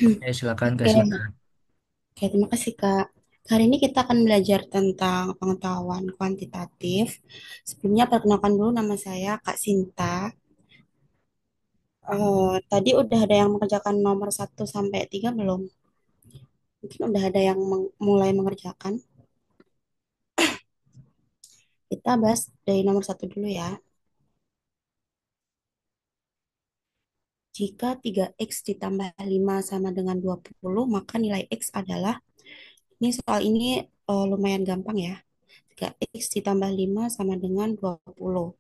Silakan Kak Oke, Sita. oke, terima kasih Kak. Hari ini kita akan belajar tentang pengetahuan kuantitatif. Sebelumnya perkenalkan dulu nama saya Kak Sinta. Tadi udah ada yang mengerjakan nomor 1 sampai 3 belum? Mungkin udah ada yang mulai mengerjakan. Kita bahas dari nomor 1 dulu ya. Jika 3x ditambah 5 sama dengan 20, maka nilai x adalah, ini soal ini lumayan gampang ya. 3x ditambah 5 sama dengan 20.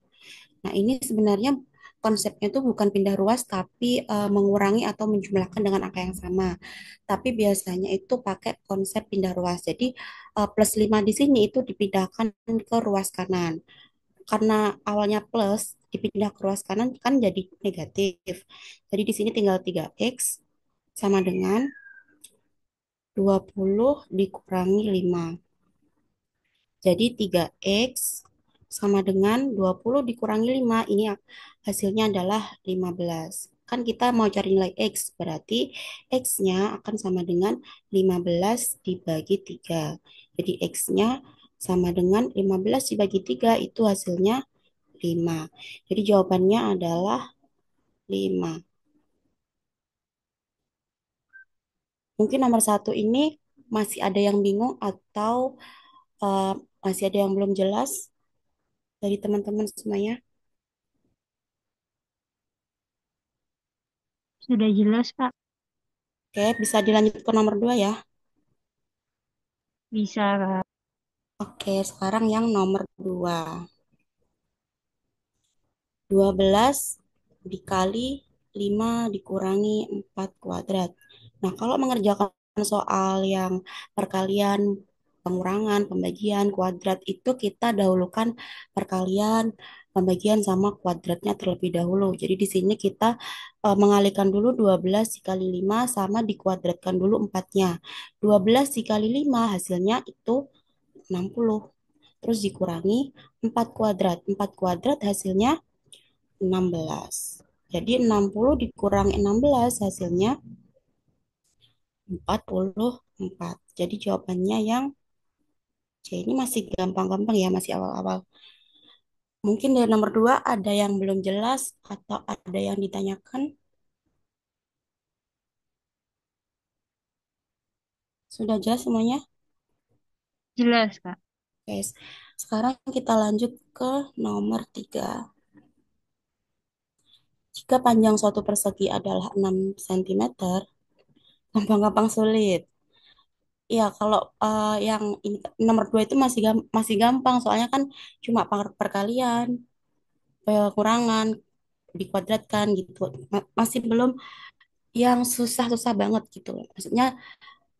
Nah, ini sebenarnya konsepnya itu bukan pindah ruas, tapi mengurangi atau menjumlahkan dengan angka yang sama. Tapi biasanya itu pakai konsep pindah ruas. Jadi, plus 5 di sini itu dipindahkan ke ruas kanan. Karena awalnya plus, dipindah ke ruas kanan kan jadi negatif. Jadi di sini tinggal 3x sama dengan 20 dikurangi 5. Jadi 3x sama dengan 20 dikurangi 5. Ini hasilnya adalah 15. Kan kita mau cari nilai x, berarti x-nya akan sama dengan 15 dibagi 3. Jadi x-nya sama dengan 15 dibagi 3, itu hasilnya 5. Jadi jawabannya adalah 5. Mungkin nomor 1 ini masih ada yang bingung atau eh, masih ada yang belum jelas dari teman-teman semuanya. Sudah jelas, Kak. Oke, bisa dilanjut ke nomor 2 ya. Bisa, Kak. Oke, sekarang yang nomor 2. 12 dikali 5 dikurangi 4 kuadrat. Nah, kalau mengerjakan soal yang perkalian, pengurangan, pembagian, kuadrat itu kita dahulukan perkalian, pembagian sama kuadratnya terlebih dahulu. Jadi di sini kita mengalihkan dulu 12 dikali 5 sama dikuadratkan dulu 4-nya. 12 dikali 5 hasilnya itu 60. Terus dikurangi 4 kuadrat. 4 kuadrat hasilnya 16. Jadi 60 dikurangi 16 hasilnya 44. Jadi jawabannya yang C. Ini masih gampang-gampang ya, masih awal-awal. Mungkin dari nomor 2 ada yang belum jelas atau ada yang ditanyakan. Sudah jelas semuanya? Jelas, Kak. Guys, sekarang kita lanjut ke nomor 3. Jika panjang suatu persegi adalah 6 cm, gampang-gampang sulit. Ya, kalau yang ini, nomor 2 itu masih gampang, soalnya kan cuma perkalian, pengurangan, dikuadratkan gitu. Masih belum yang susah-susah banget gitu loh. Maksudnya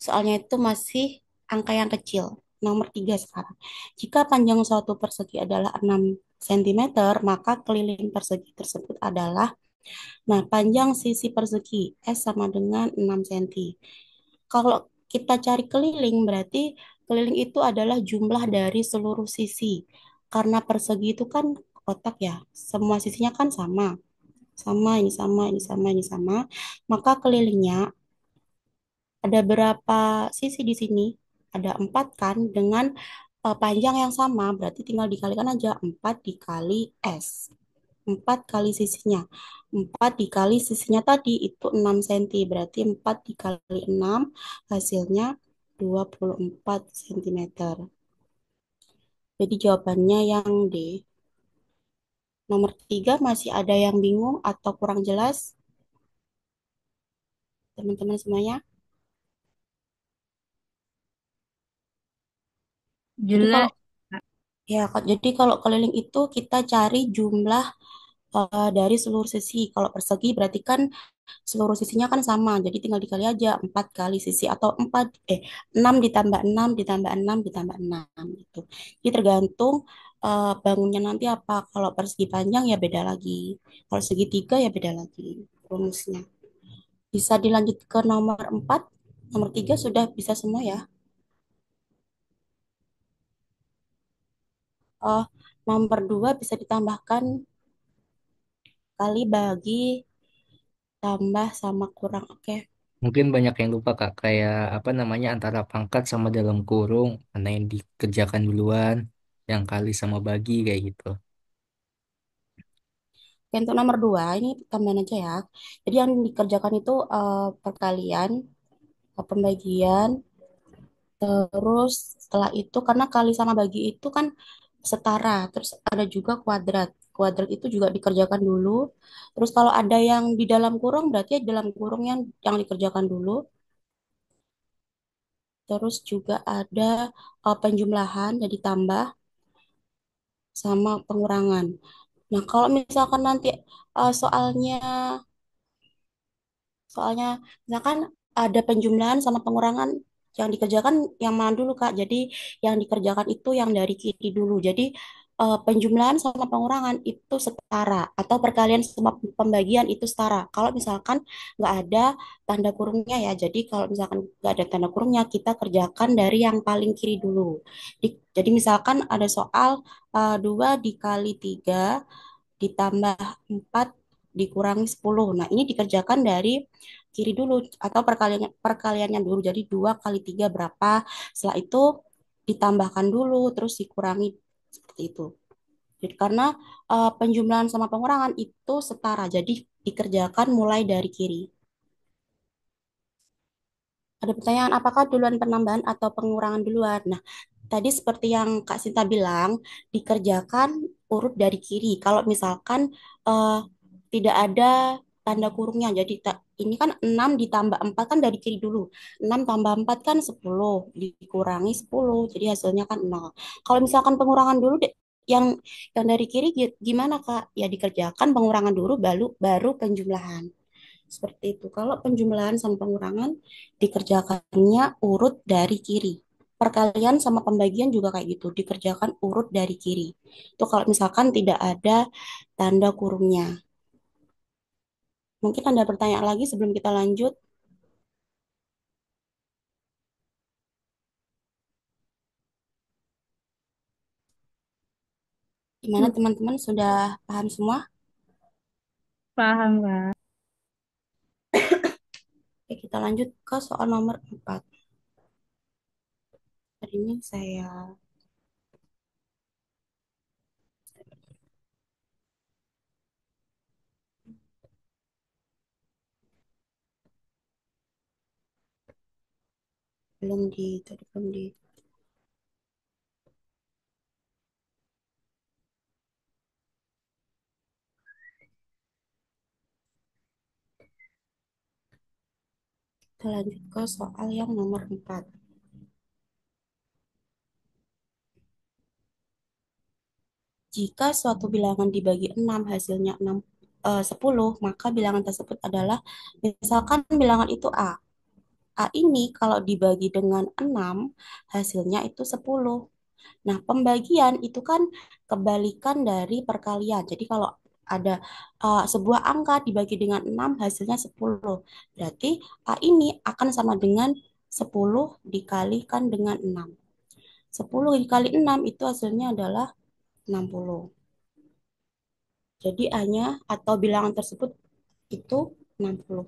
soalnya itu masih angka yang kecil. Nomor 3 sekarang. Jika panjang suatu persegi adalah 6 cm, maka keliling persegi tersebut adalah, nah, panjang sisi persegi S sama dengan 6 cm. Kalau kita cari keliling, berarti keliling itu adalah jumlah dari seluruh sisi. Karena persegi itu kan kotak ya, semua sisinya kan sama. Sama, ini sama, ini sama, ini sama. Maka kelilingnya ada berapa sisi di sini? Ada 4 kan, dengan panjang yang sama, berarti tinggal dikalikan aja. 4 dikali S. 4 kali sisinya. 4 dikali sisinya tadi itu 6 cm. Berarti 4 dikali 6 hasilnya 24 cm. Jadi jawabannya yang D. Nomor 3 masih ada yang bingung atau kurang jelas, teman-teman semuanya? Jadi kalau Jelas, Kak. jadi kalau keliling itu kita cari jumlah dari seluruh sisi. Kalau persegi berarti kan seluruh sisinya kan sama. Jadi tinggal dikali aja 4 kali sisi, atau 6 ditambah 6 ditambah 6 ditambah 6 gitu. Jadi tergantung bangunnya nanti apa. Kalau persegi panjang ya beda lagi. Kalau segitiga ya beda lagi rumusnya. Bisa dilanjut ke nomor 4. Nomor 3 sudah bisa semua ya. Oh, nomor 2 bisa ditambahkan kali bagi tambah sama kurang. Oke. Mungkin banyak yang lupa Kak, kayak apa namanya antara pangkat sama dalam kurung, mana yang dikerjakan duluan, yang kali sama bagi kayak gitu. Oke, untuk nomor dua, ini tambahan aja ya. Jadi yang dikerjakan itu perkalian, pembagian, terus setelah itu karena kali sama bagi itu kan setara, terus ada juga kuadrat. Kuadrat itu juga dikerjakan dulu. Terus kalau ada yang di dalam kurung, berarti ya dalam kurung yang dikerjakan dulu. Terus juga ada penjumlahan, jadi tambah sama pengurangan. Nah, kalau misalkan nanti soalnya Soalnya misalkan ada penjumlahan sama pengurangan yang dikerjakan yang mana dulu Kak? Jadi yang dikerjakan itu yang dari kiri dulu. Jadi penjumlahan sama pengurangan itu setara atau perkalian sama pembagian itu setara. Kalau misalkan nggak ada tanda kurungnya ya. Jadi kalau misalkan nggak ada tanda kurungnya kita kerjakan dari yang paling kiri dulu. Jadi misalkan ada soal 2 dikali 3 ditambah 4 dikurangi 10. Nah, ini dikerjakan dari kiri dulu atau perkaliannya dulu. Jadi 2 kali 3 berapa? Setelah itu ditambahkan dulu terus dikurangi seperti itu. Jadi karena penjumlahan sama pengurangan itu setara. Jadi dikerjakan mulai dari kiri. Ada pertanyaan apakah duluan penambahan atau pengurangan duluan? Nah, tadi seperti yang Kak Sinta bilang, dikerjakan urut dari kiri. Kalau misalkan eh, tidak ada tanda kurungnya, jadi ini kan 6 ditambah 4 kan dari kiri dulu. 6 tambah 4 kan 10, dikurangi 10, jadi hasilnya kan 0. Kalau misalkan pengurangan dulu yang yang dari kiri gimana Kak? Ya dikerjakan pengurangan dulu baru penjumlahan. Seperti itu. Kalau penjumlahan sama pengurangan dikerjakannya urut dari kiri. Perkalian sama pembagian juga kayak gitu, dikerjakan urut dari kiri. Itu kalau misalkan tidak ada tanda kurungnya. Mungkin ada pertanyaan lagi sebelum kita lanjut. Gimana Hmm, teman-teman sudah paham semua? paham, Kak. Oke, kita lanjut ke soal nomor 4. Hari ini saya tadi belum di, kita lanjut ke soal yang nomor 4. Jika suatu bilangan dibagi 6 hasilnya 10, maka bilangan tersebut adalah misalkan bilangan itu A. A ini kalau dibagi dengan 6 hasilnya itu 10. Nah, pembagian itu kan kebalikan dari perkalian. Jadi kalau ada sebuah angka dibagi dengan 6 hasilnya 10. Berarti A ini akan sama dengan 10 dikalikan dengan 6. 10 dikali 6 itu hasilnya adalah 60. Jadi A-nya atau bilangan tersebut itu 60.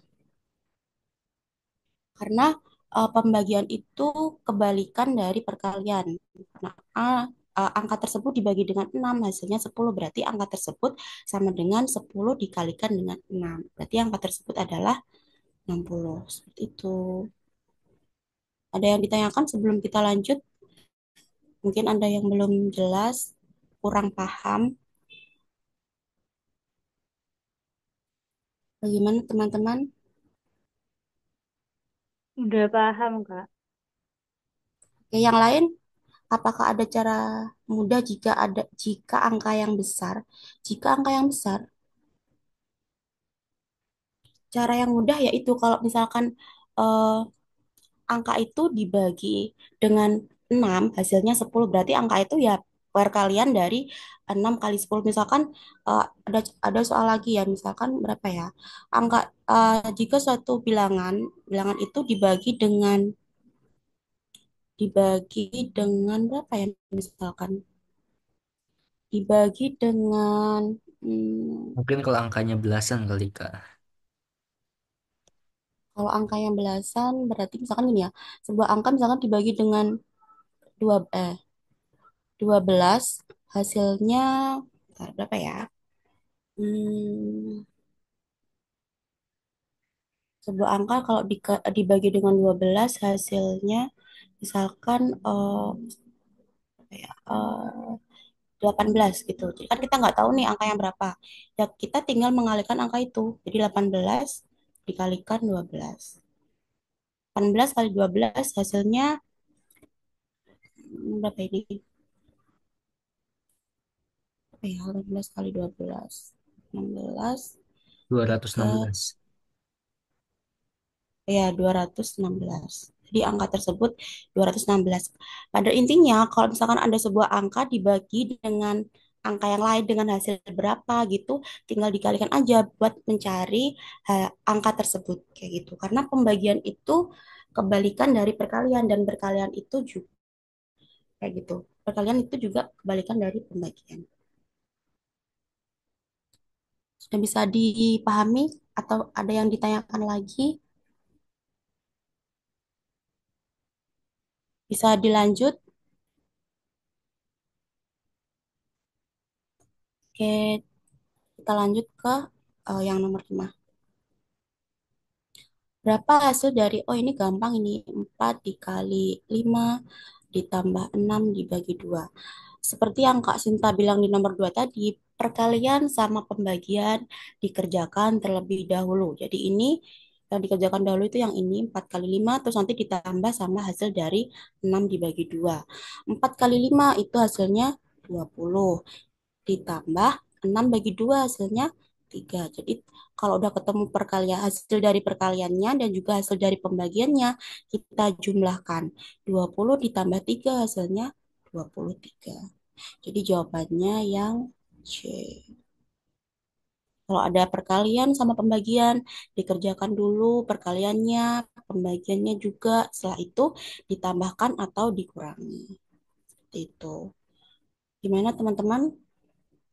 Karena pembagian itu kebalikan dari perkalian. Karena angka tersebut dibagi dengan 6 hasilnya 10, berarti angka tersebut sama dengan 10 dikalikan dengan 6. Berarti angka tersebut adalah 60. Seperti itu. Ada yang ditanyakan sebelum kita lanjut? Mungkin ada yang belum jelas, kurang paham. Bagaimana teman-teman? Udah paham, Kak. Oke, yang lain, apakah ada cara mudah jika angka yang besar? Jika angka yang besar, cara yang mudah yaitu kalau misalkan eh, angka itu dibagi dengan 6 hasilnya 10 berarti angka itu ya perkalian dari 6 kali 10. Misalkan ada soal lagi ya, misalkan berapa ya? Jika suatu bilangan itu dibagi dengan berapa ya misalkan? Dibagi dengan hmm, Mungkin kalau angkanya belasan kali Kak. Kalau angka yang belasan berarti misalkan gini ya, sebuah angka misalkan dibagi dengan dua 12 hasilnya bentar, berapa ya? Hmm, sebuah angka kalau dibagi dengan 12 hasilnya misalkan apa ya, 18 gitu. Jadi kan kita nggak tahu nih angka yang berapa. Ya kita tinggal mengalihkan angka itu. Jadi 18 dikalikan 12. 18 kali 12 hasilnya berapa ini? Apa ya? 18 kali 12. 16 ke 216. ya 216. Jadi angka tersebut 216. Pada intinya kalau misalkan ada sebuah angka dibagi dengan angka yang lain dengan hasil berapa gitu, tinggal dikalikan aja buat mencari angka tersebut kayak gitu. Karena pembagian itu kebalikan dari perkalian dan perkalian itu juga kayak gitu. Perkalian itu juga kebalikan dari pembagian. Sudah bisa dipahami atau ada yang ditanyakan lagi? Bisa dilanjut? Oke, kita lanjut ke yang nomor 5. Berapa hasil dari, oh ini gampang ini, 4 dikali 5 ditambah 6 dibagi 2. Seperti yang Kak Sinta bilang di nomor 2 tadi, perkalian sama pembagian dikerjakan terlebih dahulu. Jadi ini yang dikerjakan dahulu itu yang ini 4 kali 5 terus nanti ditambah sama hasil dari 6 dibagi 2. 4 kali 5 itu hasilnya 20 ditambah 6 bagi 2 hasilnya 3. Jadi kalau udah ketemu perkalian hasil dari perkaliannya dan juga hasil dari pembagiannya, kita jumlahkan. 20 ditambah 3 hasilnya 23. Jadi jawabannya yang C. Kalau ada perkalian sama pembagian, dikerjakan dulu perkaliannya, pembagiannya juga, setelah itu ditambahkan atau dikurangi. Seperti itu. Gimana teman-teman?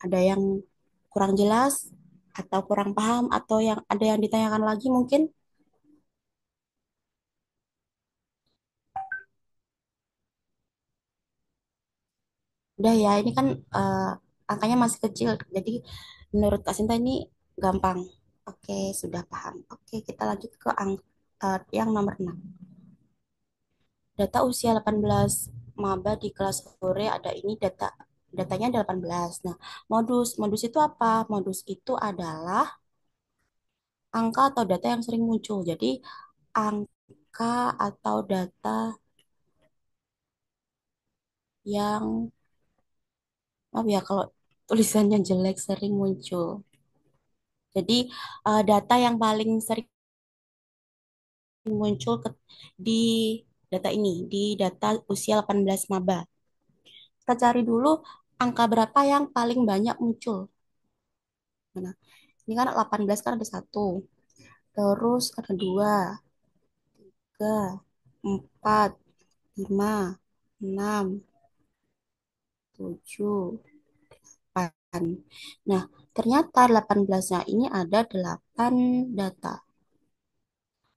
Ada yang kurang jelas atau kurang paham atau yang ada yang ditanyakan lagi mungkin? Udah ya, ini kan angkanya masih kecil. Jadi menurut Kak Sinta ini gampang. Oke, sudah paham. Oke, kita lanjut ke yang nomor 6. Data usia 18 maba di kelas sore ada ini datanya ada 18. Nah, modus itu apa? Modus itu adalah angka atau data yang sering muncul. Jadi angka atau data yang maaf ya kalau tulisannya jelek sering muncul. Jadi data yang paling sering muncul di data ini, di data usia 18 maba. Kita cari dulu angka berapa yang paling banyak muncul. Mana? Ini kan 18 kan ada satu, terus ada dua, tiga, empat, lima, enam, tujuh, 8. Nah, ternyata 18-nya ini ada 8 data.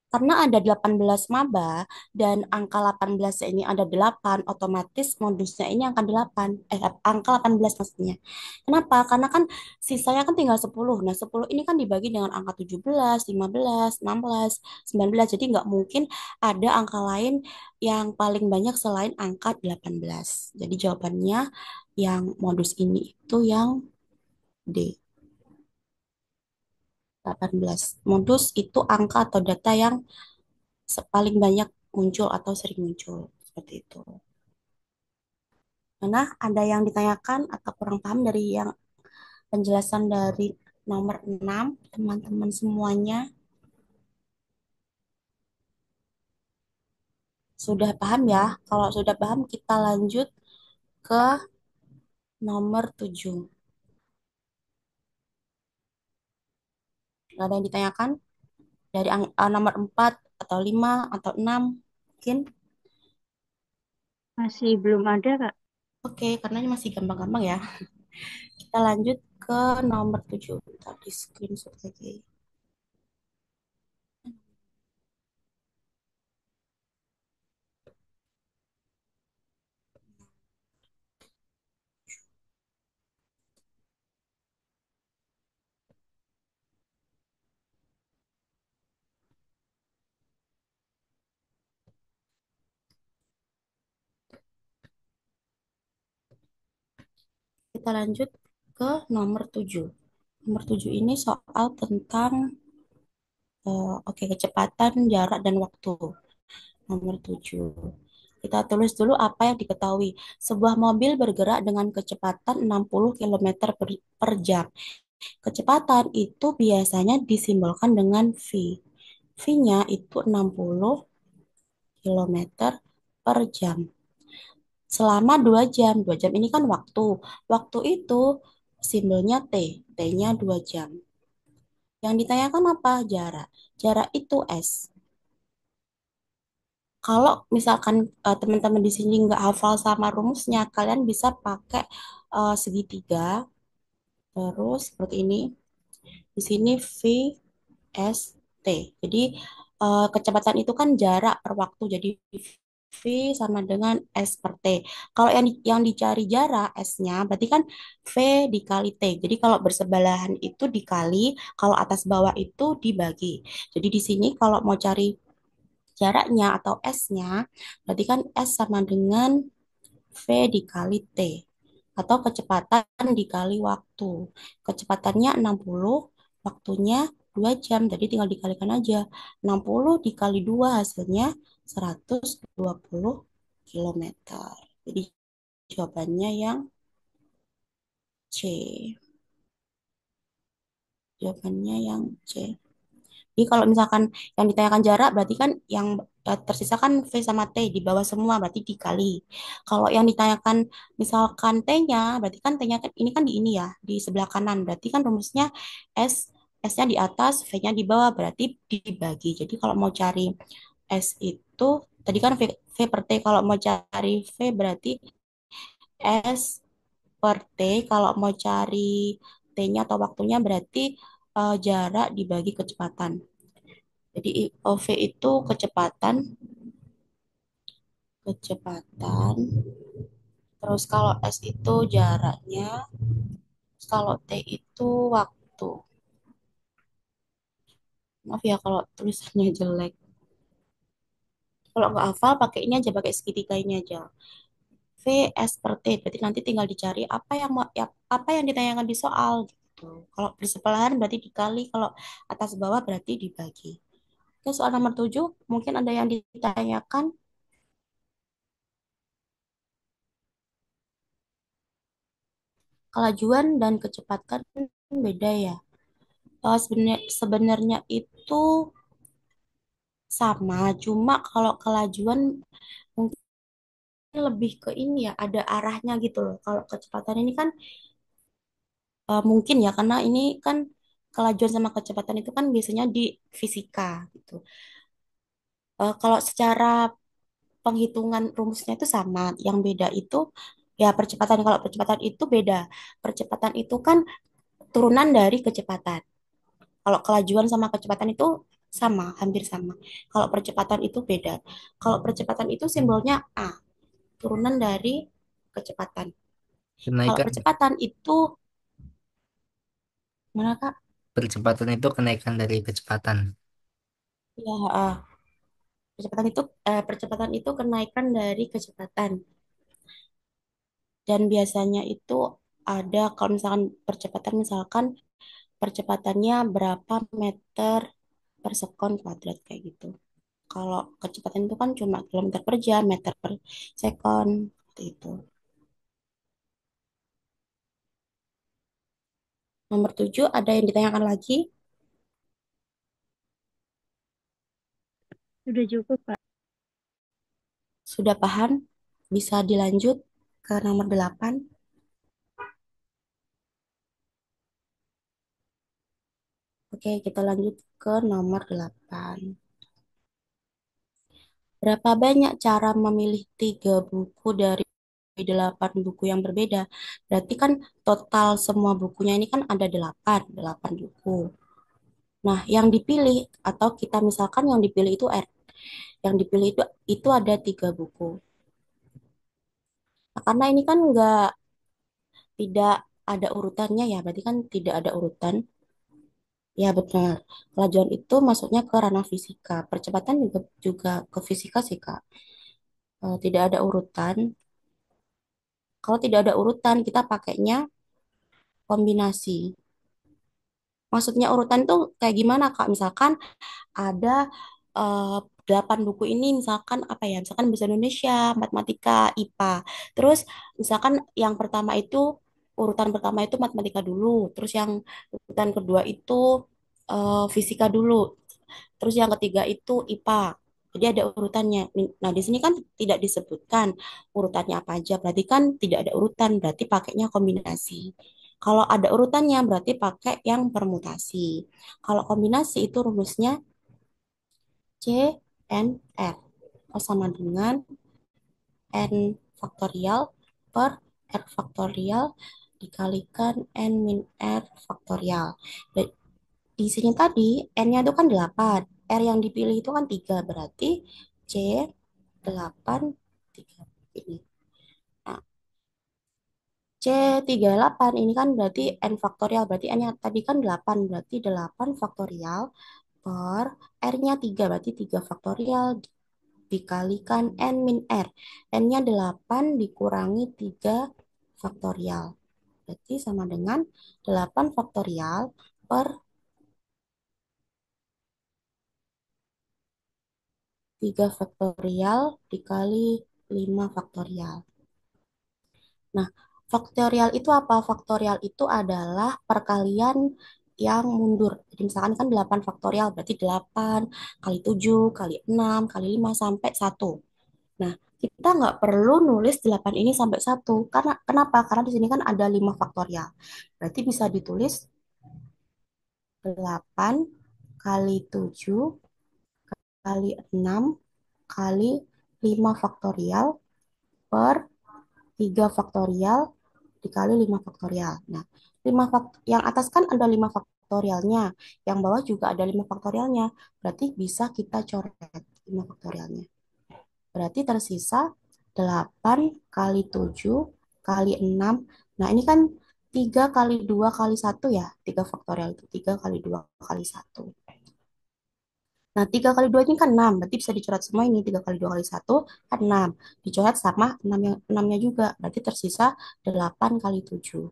Karena ada 18 maba dan angka 18 ini ada 8, otomatis modusnya ini angka 8. Angka 18 maksudnya. Kenapa? Karena kan sisanya kan tinggal 10. Nah, 10 ini kan dibagi dengan angka 17, 15, 16, 19. Jadi nggak mungkin ada angka lain yang paling banyak selain angka 18. Jadi jawabannya yang modus ini itu yang D. 18. Modus itu angka atau data yang paling banyak muncul atau sering muncul. Seperti itu. Mana ada yang ditanyakan atau kurang paham dari yang penjelasan dari nomor 6 teman-teman semuanya sudah paham ya? Kalau sudah paham, kita lanjut ke nomor 7. Nggak ada yang ditanyakan dari nomor 4 atau 5 atau 6 mungkin? Masih belum ada, Kak. Oke, karena ini masih gampang-gampang ya. Kita lanjut ke nomor 7. Tadi screenshot lagi. Kita lanjut ke nomor 7. Nomor 7 ini soal tentang oke, kecepatan, jarak, dan waktu. Nomor 7. Kita tulis dulu apa yang diketahui. Sebuah mobil bergerak dengan kecepatan 60 km per jam. Kecepatan itu biasanya disimbolkan dengan V. V-nya itu 60 km per jam. Selama 2 jam. 2 jam ini kan waktu. Waktu itu simbolnya T. T-nya 2 jam. Yang ditanyakan apa? Jarak. Jarak itu S. Kalau misalkan teman-teman di sini nggak hafal sama rumusnya, kalian bisa pakai segitiga, terus seperti ini. Di sini V, S, T. Jadi kecepatan itu kan jarak per waktu. Jadi V sama dengan S per T. Kalau yang dicari jarak S-nya, berarti kan V dikali T. Jadi kalau bersebelahan itu dikali, kalau atas bawah itu dibagi. Jadi di sini kalau mau cari jaraknya atau S-nya, berarti kan S sama dengan V dikali T. Atau kecepatan dikali waktu. Kecepatannya 60, waktunya 2 jam. Jadi tinggal dikalikan aja. 60 dikali 2 hasilnya 120 kilometer. Jadi jawabannya yang C. Jawabannya yang C. Jadi kalau misalkan yang ditanyakan jarak berarti kan yang tersisa kan V sama T di bawah semua berarti dikali. Kalau yang ditanyakan misalkan T-nya berarti kan T-nya kan ini kan di ini ya di sebelah kanan berarti kan rumusnya S S-nya di atas V-nya di bawah berarti dibagi. Jadi kalau mau cari S itu tadi kan V per T kalau mau cari V berarti S per T kalau mau cari T-nya atau waktunya berarti jarak dibagi kecepatan. Jadi OV itu kecepatan, kecepatan. Terus kalau S itu jaraknya, terus kalau T itu waktu. Maaf ya kalau tulisannya jelek. Kalau nggak hafal, pakai ini aja, pakai segitiga ini aja. V S per T, berarti nanti tinggal dicari apa yang apa yang ditanyakan di soal gitu. Kalau bersebelahan berarti dikali, kalau atas bawah berarti dibagi. Oke, soal nomor 7, mungkin ada yang ditanyakan kelajuan dan kecepatan beda ya. Sebenarnya itu sama, cuma kalau kelajuan mungkin lebih ke ini ya, ada arahnya gitu loh. Kalau kecepatan ini kan mungkin ya, karena ini kan kelajuan sama kecepatan itu kan biasanya di fisika gitu. Kalau secara penghitungan rumusnya itu sama, yang beda itu ya percepatan. Kalau percepatan itu beda, percepatan itu kan turunan dari kecepatan. Kalau kelajuan sama kecepatan itu sama, hampir sama. Kalau percepatan itu beda. Kalau percepatan itu simbolnya A, turunan dari kecepatan. Kalau Kenaikan percepatan itu mana Kak? percepatan itu kenaikan dari kecepatan. Ya, percepatan itu kenaikan dari kecepatan. Dan biasanya itu ada kalau misalkan percepatan misalkan percepatannya berapa meter per sekon kuadrat kayak gitu. Kalau kecepatan itu kan cuma kilometer per jam, meter per sekon, seperti itu. Nomor 7 ada yang ditanyakan lagi? Sudah cukup, Kak. Sudah paham? Bisa dilanjut ke nomor 8. Oke, kita lanjut ke nomor 8. Berapa banyak cara memilih 3 buku dari 8 buku yang berbeda? Berarti kan total semua bukunya ini kan ada 8 buku. Nah, yang dipilih atau kita misalkan yang dipilih itu R. Yang dipilih itu ada 3 buku. Nah, karena ini kan tidak ada urutannya ya, berarti kan tidak ada urutan. Ya benar. Kelajuan itu masuknya ke ranah fisika. Percepatan juga juga ke fisika sih Kak. Tidak ada urutan. Kalau tidak ada urutan, kita pakainya kombinasi. Maksudnya urutan itu kayak gimana, Kak? Misalkan ada eh, 8 buku ini, misalkan apa ya? Misalkan bahasa Indonesia, matematika, IPA. Terus misalkan yang pertama itu urutan pertama itu matematika dulu, terus yang urutan kedua itu fisika dulu, terus yang ketiga itu IPA. Jadi ada urutannya. Nah, di sini kan tidak disebutkan urutannya apa aja. Berarti kan tidak ada urutan, berarti pakainya kombinasi. Kalau ada urutannya, berarti pakai yang permutasi. Kalau kombinasi itu rumusnya C N R. Sama dengan N faktorial per R faktorial dikalikan N min R faktorial. Di sini tadi N-nya itu kan 8, R yang dipilih itu kan 3, berarti C 8 3 ini. Nah, C38 ini kan berarti N faktorial, berarti N-nya tadi kan 8, berarti 8 faktorial per R-nya 3, berarti 3 faktorial dikalikan N min R. N-nya 8 dikurangi 3 faktorial. Berarti sama dengan 8 faktorial per 3 faktorial dikali 5 faktorial. Nah, faktorial itu apa? Faktorial itu adalah perkalian yang mundur. Jadi misalkan kan 8 faktorial, berarti 8 kali 7 kali 6 kali 5 sampai 1. Nah, kita nggak perlu nulis 8 ini sampai 1. Karena kenapa? Karena di sini kan ada 5 faktorial. Berarti bisa ditulis 8 kali 7 kali 6 kali 5 faktorial per 3 faktorial dikali 5 faktorial. Nah, 5 yang atas kan ada 5 faktorialnya, yang bawah juga ada 5 faktorialnya. Berarti bisa kita coret 5 faktorialnya. Berarti tersisa 8 kali 7 kali 6. Nah, ini kan 3 kali 2 kali 1 ya. 3 faktorial itu 3 kali 2 kali 1. Nah, 3 kali 2 ini kan 6. Berarti bisa dicoret semua ini. 3 kali 2 kali 1 kan 6. Dicoret sama 6 yang, 6-nya juga. Berarti tersisa 8 kali 7.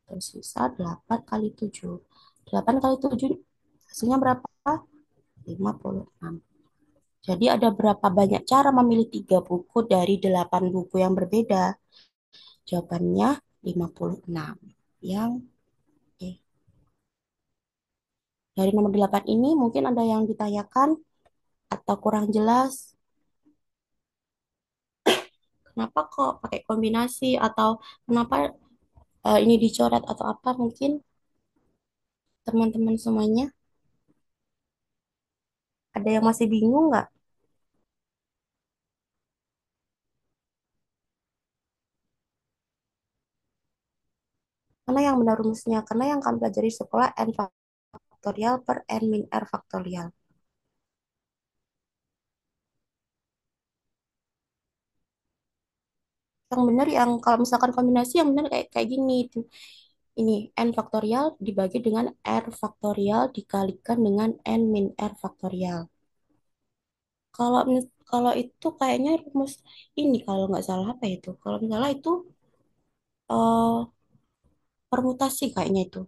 Tersisa 8 kali 7. 8 kali 7 hasilnya berapa? 56. Jadi ada berapa banyak cara memilih 3 buku dari 8 buku yang berbeda? Jawabannya 56. Yang eh, dari nomor 8 ini mungkin ada yang ditanyakan atau kurang jelas. Kenapa kok pakai kombinasi atau kenapa ini dicoret atau apa mungkin teman-teman semuanya ada yang masih bingung nggak? Karena yang benar rumusnya, karena yang kami pelajari di sekolah n faktorial per n min r faktorial. Yang benar yang kalau misalkan kombinasi yang benar kayak kayak gini. Ini n faktorial dibagi dengan r faktorial dikalikan dengan n min r faktorial. Kalau itu kayaknya rumus ini kalau nggak salah apa itu? Kalau misalnya itu eh, permutasi kayaknya itu.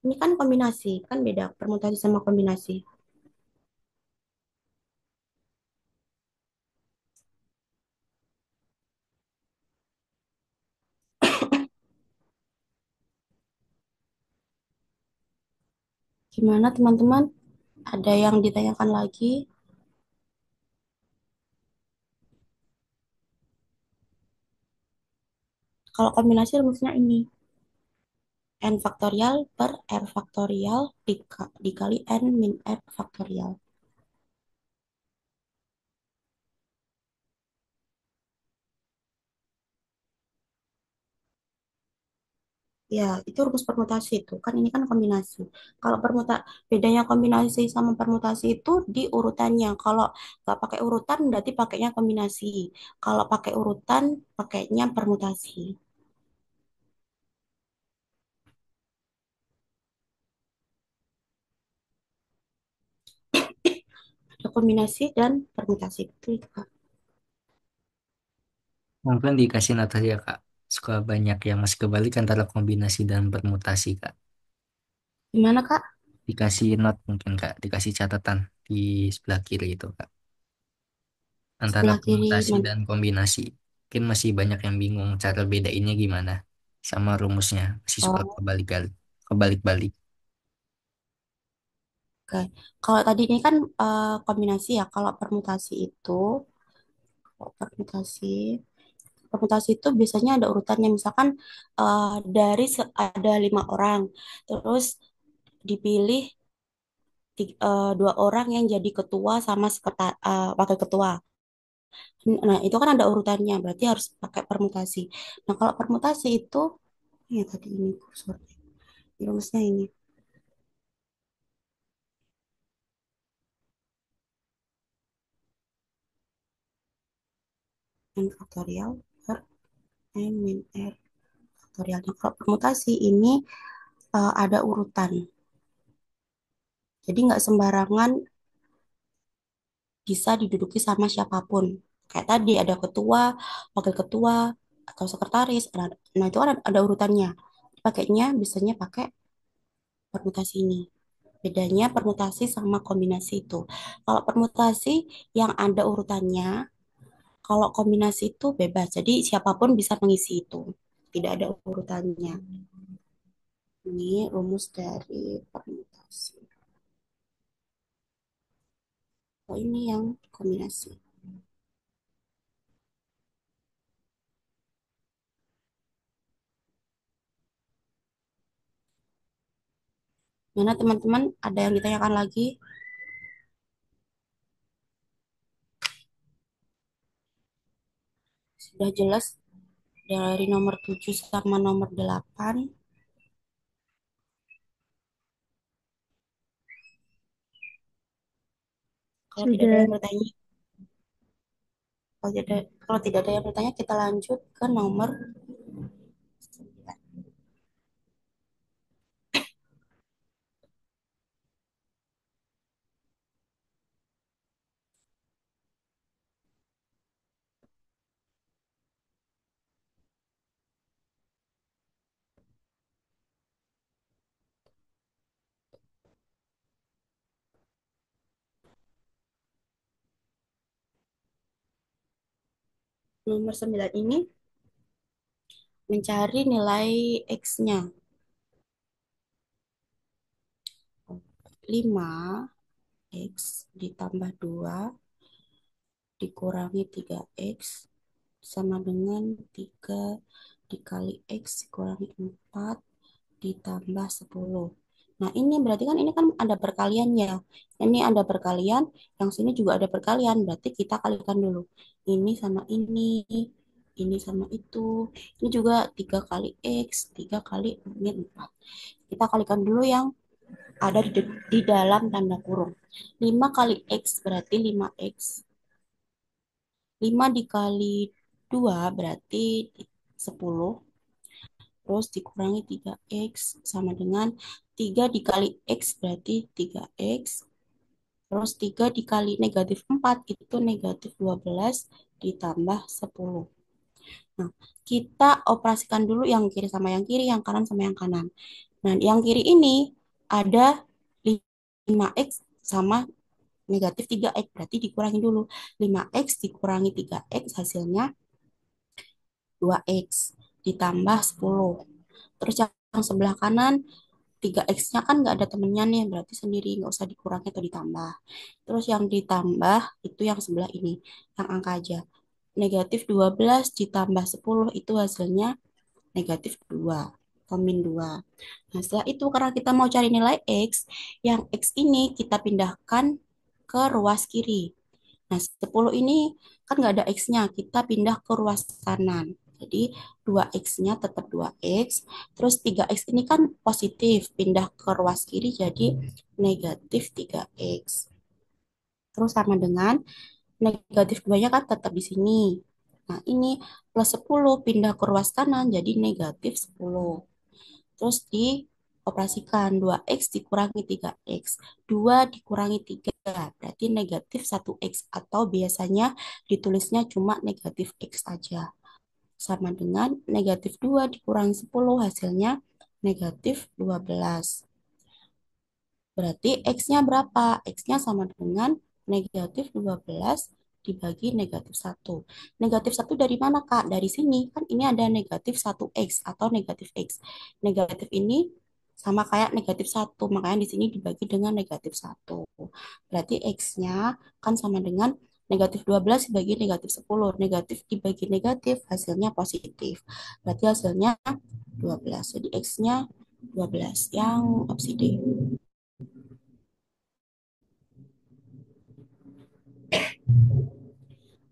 Ini kan kombinasi, kan beda permutasi sama kombinasi. Gimana teman-teman? Ada yang ditanyakan lagi? Kalau kombinasi rumusnya ini. N faktorial per R faktorial dikali N min R faktorial. Ya, itu rumus permutasi itu. Kan ini kan kombinasi. Kalau bedanya kombinasi sama permutasi itu di urutannya. Kalau nggak pakai urutan berarti pakainya kombinasi. Kalau pakai urutan pakainya permutasi. Ada kombinasi dan permutasi. Itu, Kak. Mungkin dikasih note aja Kak. Suka banyak yang masih kebalik antara kombinasi dan permutasi Kak. Gimana, Kak? Dikasih note mungkin Kak, dikasih catatan di sebelah kiri itu Kak. Antara Sebelah kiri permutasi mana? dan kombinasi. Mungkin masih banyak yang bingung cara bedainnya gimana. Sama rumusnya masih suka Oh, kebalik-balik. Kebalik-balik. oke. Kalau tadi ini kan kombinasi ya. Kalau permutasi, permutasi itu biasanya ada urutannya. Misalkan ada 5 orang, terus dipilih dua orang yang jadi ketua sama wakil ketua. Nah, itu kan ada urutannya, berarti harus pakai permutasi. Nah, kalau permutasi itu, ya tadi ini kursornya, rumusnya ini, n faktorial per n min r faktorial. Nah, kalau permutasi ini ada urutan, jadi nggak sembarangan bisa diduduki sama siapapun. Kayak tadi ada ketua, wakil ketua, atau sekretaris. Nah, itu kan ada urutannya. Pakainya biasanya pakai permutasi ini. Bedanya permutasi sama kombinasi itu. Kalau permutasi yang ada urutannya, kalau kombinasi itu bebas. Jadi siapapun bisa mengisi itu. Tidak ada urutannya. Ini rumus dari permutasi. Oh, ini yang kombinasi. Mana teman-teman ada yang ditanyakan lagi? Sudah jelas dari nomor 7 sama nomor 8. Kalau tidak ada Sudah. yang bertanya, kalau tidak ada yang bertanya, kita lanjut ke nomor 9. Nomor 9 ini mencari nilai X-nya. 5X ditambah 2 dikurangi 3X sama dengan 3 dikali X dikurangi 4 ditambah 10. Nah, ini berarti kan ini kan ada perkalian ya. Ini ada perkalian, yang sini juga ada perkalian. Berarti kita kalikan dulu. Ini sama ini sama itu. Ini juga 3 kali X, 3 kali min 4. Kita kalikan dulu yang ada di dalam tanda kurung. 5 kali X berarti 5X. 5 dikali 2 berarti 10. Terus dikurangi 3X sama dengan 3 dikali X berarti 3X. Terus 3 dikali negatif 4 itu negatif 12 ditambah 10. Nah, kita operasikan dulu yang kiri sama yang kiri, yang kanan sama yang kanan. Nah, yang kiri ini ada 5X sama negatif 3X. Berarti dikurangi dulu. 5X dikurangi 3X hasilnya 2X ditambah 10. Terus yang sebelah kanan 3X-nya kan nggak ada temennya nih, berarti sendiri nggak usah dikurangi atau ditambah. Terus yang ditambah itu yang sebelah ini, yang angka aja. Negatif 12 ditambah 10 itu hasilnya negatif 2, min 2. Nah, setelah itu karena kita mau cari nilai X, yang X ini kita pindahkan ke ruas kiri. Nah, 10 ini kan nggak ada X-nya, kita pindah ke ruas kanan. Jadi 2X-nya tetap 2X, terus 3X ini kan positif, pindah ke ruas kiri jadi negatif 3X. Terus sama dengan negatif 2-nya kan tetap di sini. Nah, ini plus 10 pindah ke ruas kanan jadi negatif 10. Terus dioperasikan 2X dikurangi 3X. 2 dikurangi 3 berarti negatif 1X atau biasanya ditulisnya cuma negatif X aja. sama dengan negatif 2 dikurangi 10 hasilnya negatif 12. Berarti X-nya berapa? X-nya sama dengan negatif 12 dibagi negatif 1. Negatif 1 dari mana, Kak? Dari sini. Kan ini ada negatif 1X atau negatif X. Negatif ini sama kayak negatif 1. Makanya di sini dibagi dengan negatif 1. Berarti X-nya kan sama dengan negatif 12 dibagi negatif 10. Negatif dibagi negatif hasilnya positif. Berarti hasilnya 12. Jadi X-nya 12 yang opsi D.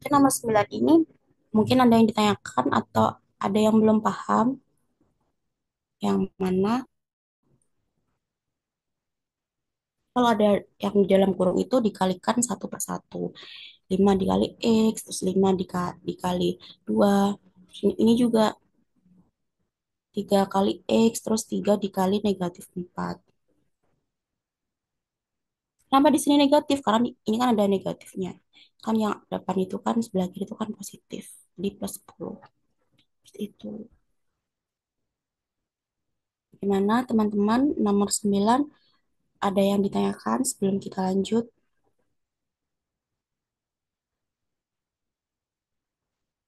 Mungkin nomor 9 ini mungkin ada yang ditanyakan atau ada yang belum paham yang mana kalau ada yang di dalam kurung itu dikalikan satu per satu. 5 dikali X, terus 5 dikali 2. Ini juga 3 kali X, terus 3 dikali negatif 4. Kenapa di sini negatif? Karena ini kan ada negatifnya. Kan yang depan itu kan sebelah kiri itu kan positif. Jadi plus 10. Seperti itu. Gimana teman-teman? Nomor 9 ada yang ditanyakan sebelum kita lanjut?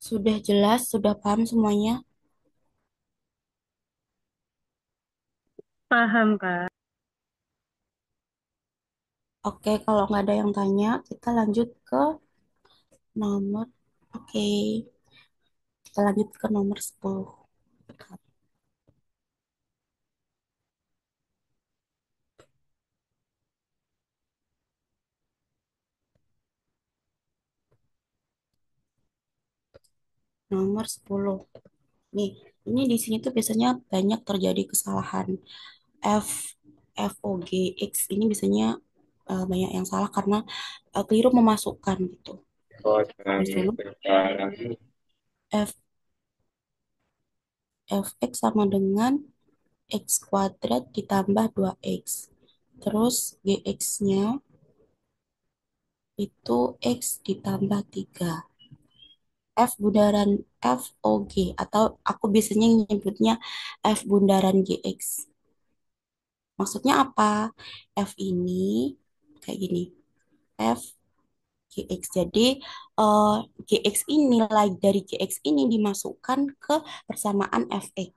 Sudah jelas, sudah paham semuanya? Paham, Kak. Oke, kalau nggak ada yang tanya, kita lanjut ke nomor. Oke, kita lanjut ke nomor 10. Nomor 10. Nih, ini di sini tuh biasanya banyak terjadi kesalahan. F, FOG, X ini biasanya banyak yang salah karena keliru memasukkan gitu. Terus dulu, F, Fx sama dengan X kuadrat ditambah 2X. Terus GX-nya itu X ditambah 3. F bundaran FOG atau aku biasanya nyebutnya F bundaran GX. Maksudnya apa? F ini kayak gini. F GX. Jadi eh, GX ini nilai dari GX ini dimasukkan ke persamaan Fx.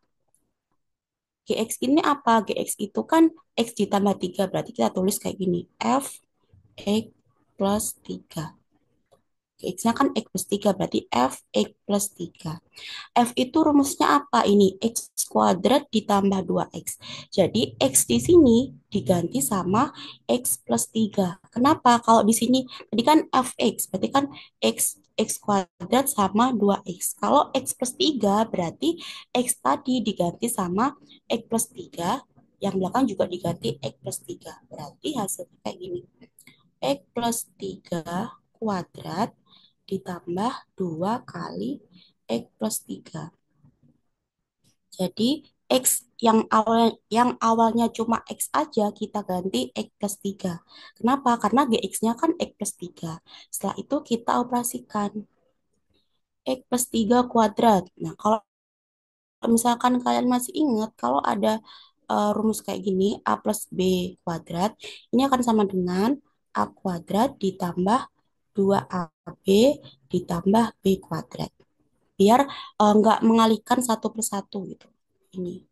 GX ini apa? GX itu kan X ditambah 3. Berarti kita tulis kayak gini. F X plus 3. GX-nya kan X plus 3. Berarti F X plus 3. F itu rumusnya apa? Ini X kuadrat ditambah 2X. Jadi X di sini diganti sama X plus 3. Kenapa? Kalau di sini tadi kan Fx, berarti kan X kuadrat sama 2X. Kalau X plus 3 berarti X tadi diganti sama X plus 3. Yang belakang juga diganti X plus 3. Berarti hasilnya kayak gini. X plus 3 kuadrat ditambah 2 kali X plus 3. Jadi X yang awalnya cuma X aja kita ganti X plus 3. Kenapa? Karena GX-nya kan X plus 3. Setelah itu kita operasikan X plus 3 kuadrat. Nah, kalau misalkan kalian masih ingat, kalau ada rumus kayak gini, A plus B kuadrat, ini akan sama dengan A kuadrat ditambah 2AB ditambah B kuadrat. Biar nggak mengalihkan satu persatu gitu. Ini.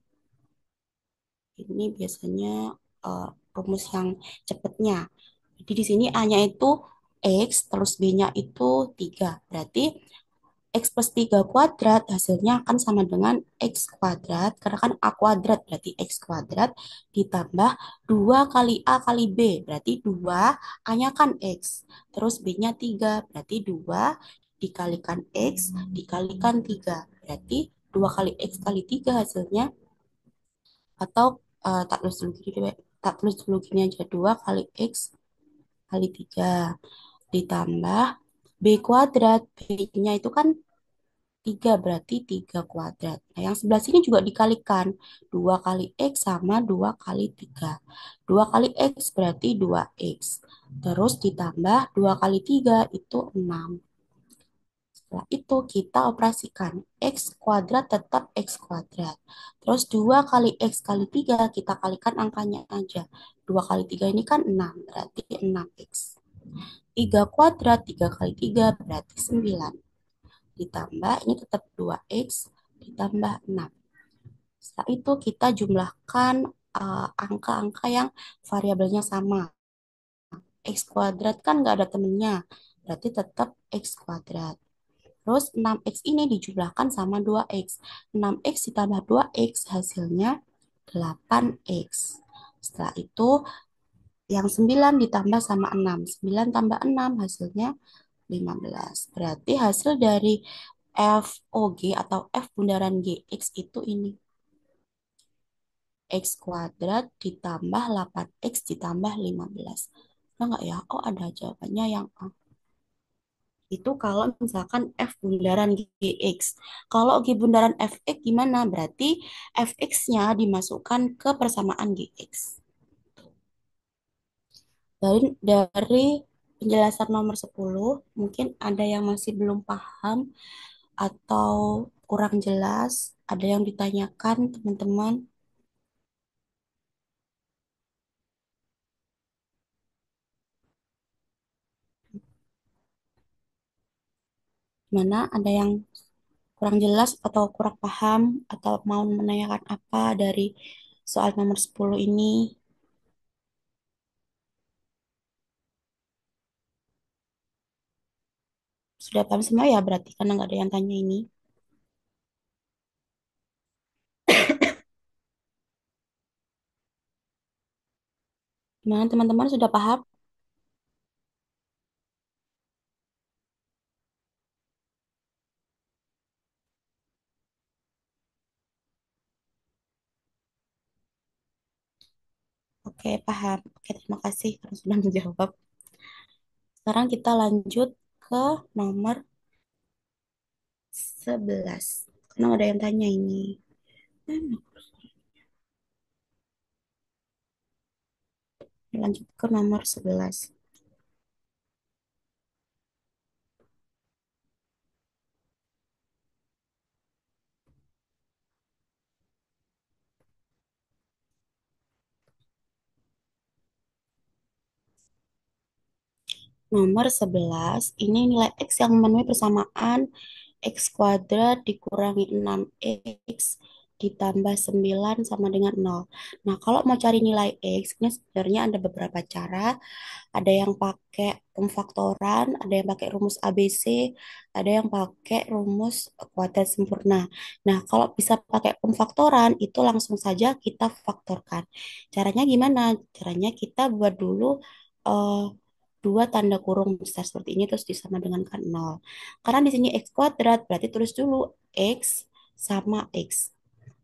Ini biasanya eh, rumus yang cepatnya. Jadi di sini A-nya itu X, terus B-nya itu 3. Berarti X plus 3 kuadrat hasilnya akan sama dengan X kuadrat. Karena kan A kuadrat berarti X kuadrat ditambah 2 kali A kali B. Berarti 2, A-nya kan X. Terus B-nya 3. Berarti 2 dikalikan X dikalikan 3. Berarti 2 kali X kali 3 hasilnya atau tak tulis dulu gini deh, tak tulis dulu gini aja 2 kali X kali 3 ditambah B kuadrat. B-nya itu kan 3 berarti 3 kuadrat. Nah, yang sebelah sini juga dikalikan. 2 kali X sama 2 kali 3. 2 kali X berarti 2X. Terus ditambah 2 kali 3 itu 6. Setelah itu kita operasikan. X kuadrat tetap X kuadrat. Terus 2 kali X kali 3 kita kalikan angkanya aja. 2 kali 3 ini kan 6, berarti 6X. 3 kuadrat, 3 kali 3 berarti 9. Ditambah, ini tetap 2X, ditambah 6. Setelah itu kita jumlahkan angka-angka yang variabelnya sama. X kuadrat kan nggak ada temennya, berarti tetap X kuadrat. Terus 6X ini dijumlahkan sama 2X. 6X ditambah 2X hasilnya 8X. Setelah itu yang 9 ditambah sama 6. 9 tambah 6 hasilnya 15. Berarti hasil dari FOG atau F bundaran GX itu ini. X kuadrat ditambah 8X ditambah 15. Nah, enggak ya? Oh, ada jawabannya yang A. Itu kalau misalkan F bundaran GX. Kalau G bundaran FX gimana? Berarti FX-nya dimasukkan ke persamaan GX. Dari penjelasan nomor 10, mungkin ada yang masih belum paham atau kurang jelas, ada yang ditanyakan teman-teman. Mana ada yang kurang jelas atau kurang paham atau mau menanyakan apa dari soal nomor 10 ini? Sudah paham semua ya berarti karena nggak ada yang tanya ini. Gimana teman-teman sudah paham? Oke, paham. Oke, terima kasih karena sudah menjawab. Sekarang kita lanjut ke nomor 11. Karena nggak ada yang tanya ini. Lanjut ke nomor 11. Nomor 11, ini nilai X yang memenuhi persamaan X kuadrat dikurangi 6X ditambah 9 sama dengan 0. Nah, kalau mau cari nilai X, ini sebenarnya ada beberapa cara. Ada yang pakai pemfaktoran, ada yang pakai rumus ABC, ada yang pakai rumus kuadrat sempurna. Nah, kalau bisa pakai pemfaktoran, itu langsung saja kita faktorkan. Caranya gimana? Caranya kita buat dulu eh, dua tanda kurung besar seperti ini, terus disama dengan kan 0. Karena di sini X kuadrat, berarti tulis dulu X sama X.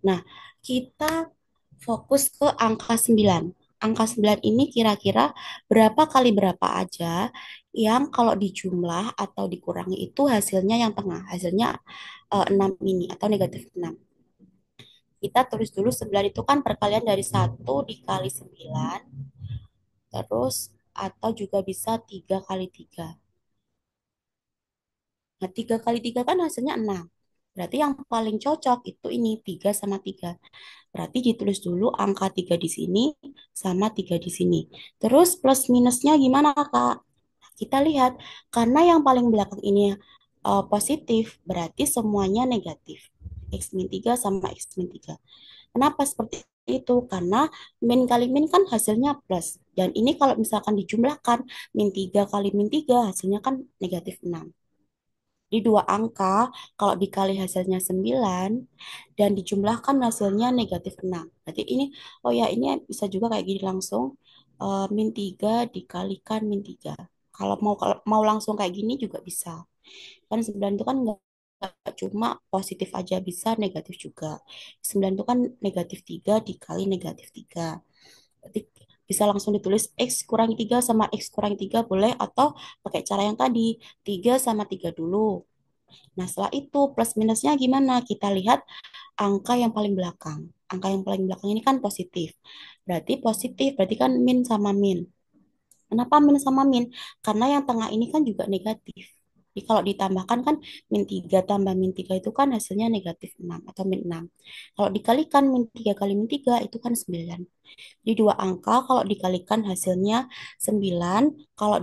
Nah, kita fokus ke angka 9. Angka 9 ini kira-kira berapa kali berapa aja yang kalau dijumlah atau dikurangi itu hasilnya yang tengah. Hasilnya 6 ini atau negatif 6. Kita tulis dulu 9 itu kan perkalian dari 1 dikali 9. Terus atau juga bisa 3 kali 3. Nah, 3 kali 3 kan hasilnya 6. Berarti yang paling cocok itu ini 3 sama 3. Berarti ditulis dulu angka 3 di sini sama 3 di sini. Terus plus minusnya gimana, Kak? Kita lihat, karena yang paling belakang ini positif, berarti semuanya negatif. X min 3 sama X min 3. Kenapa seperti itu? Karena min kali min kan hasilnya plus. Dan ini kalau misalkan dijumlahkan, min 3 kali min 3 hasilnya kan negatif 6. Di dua angka, kalau dikali hasilnya 9 dan dijumlahkan hasilnya negatif 6. Berarti ini, oh ya ini bisa juga kayak gini langsung. Min 3 dikalikan min 3. Kalau mau langsung kayak gini juga bisa. Kan 9 itu kan nggak cuma positif aja, bisa negatif juga. 9 itu kan negatif 3 dikali negatif 3. Berarti bisa langsung ditulis X kurangi 3 sama X kurangi 3 boleh, atau pakai cara yang tadi, 3 sama 3 dulu. Nah, setelah itu plus minusnya gimana? Kita lihat angka yang paling belakang. Angka yang paling belakang ini kan positif. Berarti positif, berarti kan min sama min. Kenapa min sama min? Karena yang tengah ini kan juga negatif. Jadi kalau ditambahkan kan min 3 tambah min 3 itu kan hasilnya negatif 6 atau min 6. Kalau dikalikan min 3 kali min 3 itu kan 9. Jadi dua angka kalau dikalikan hasilnya 9, kalau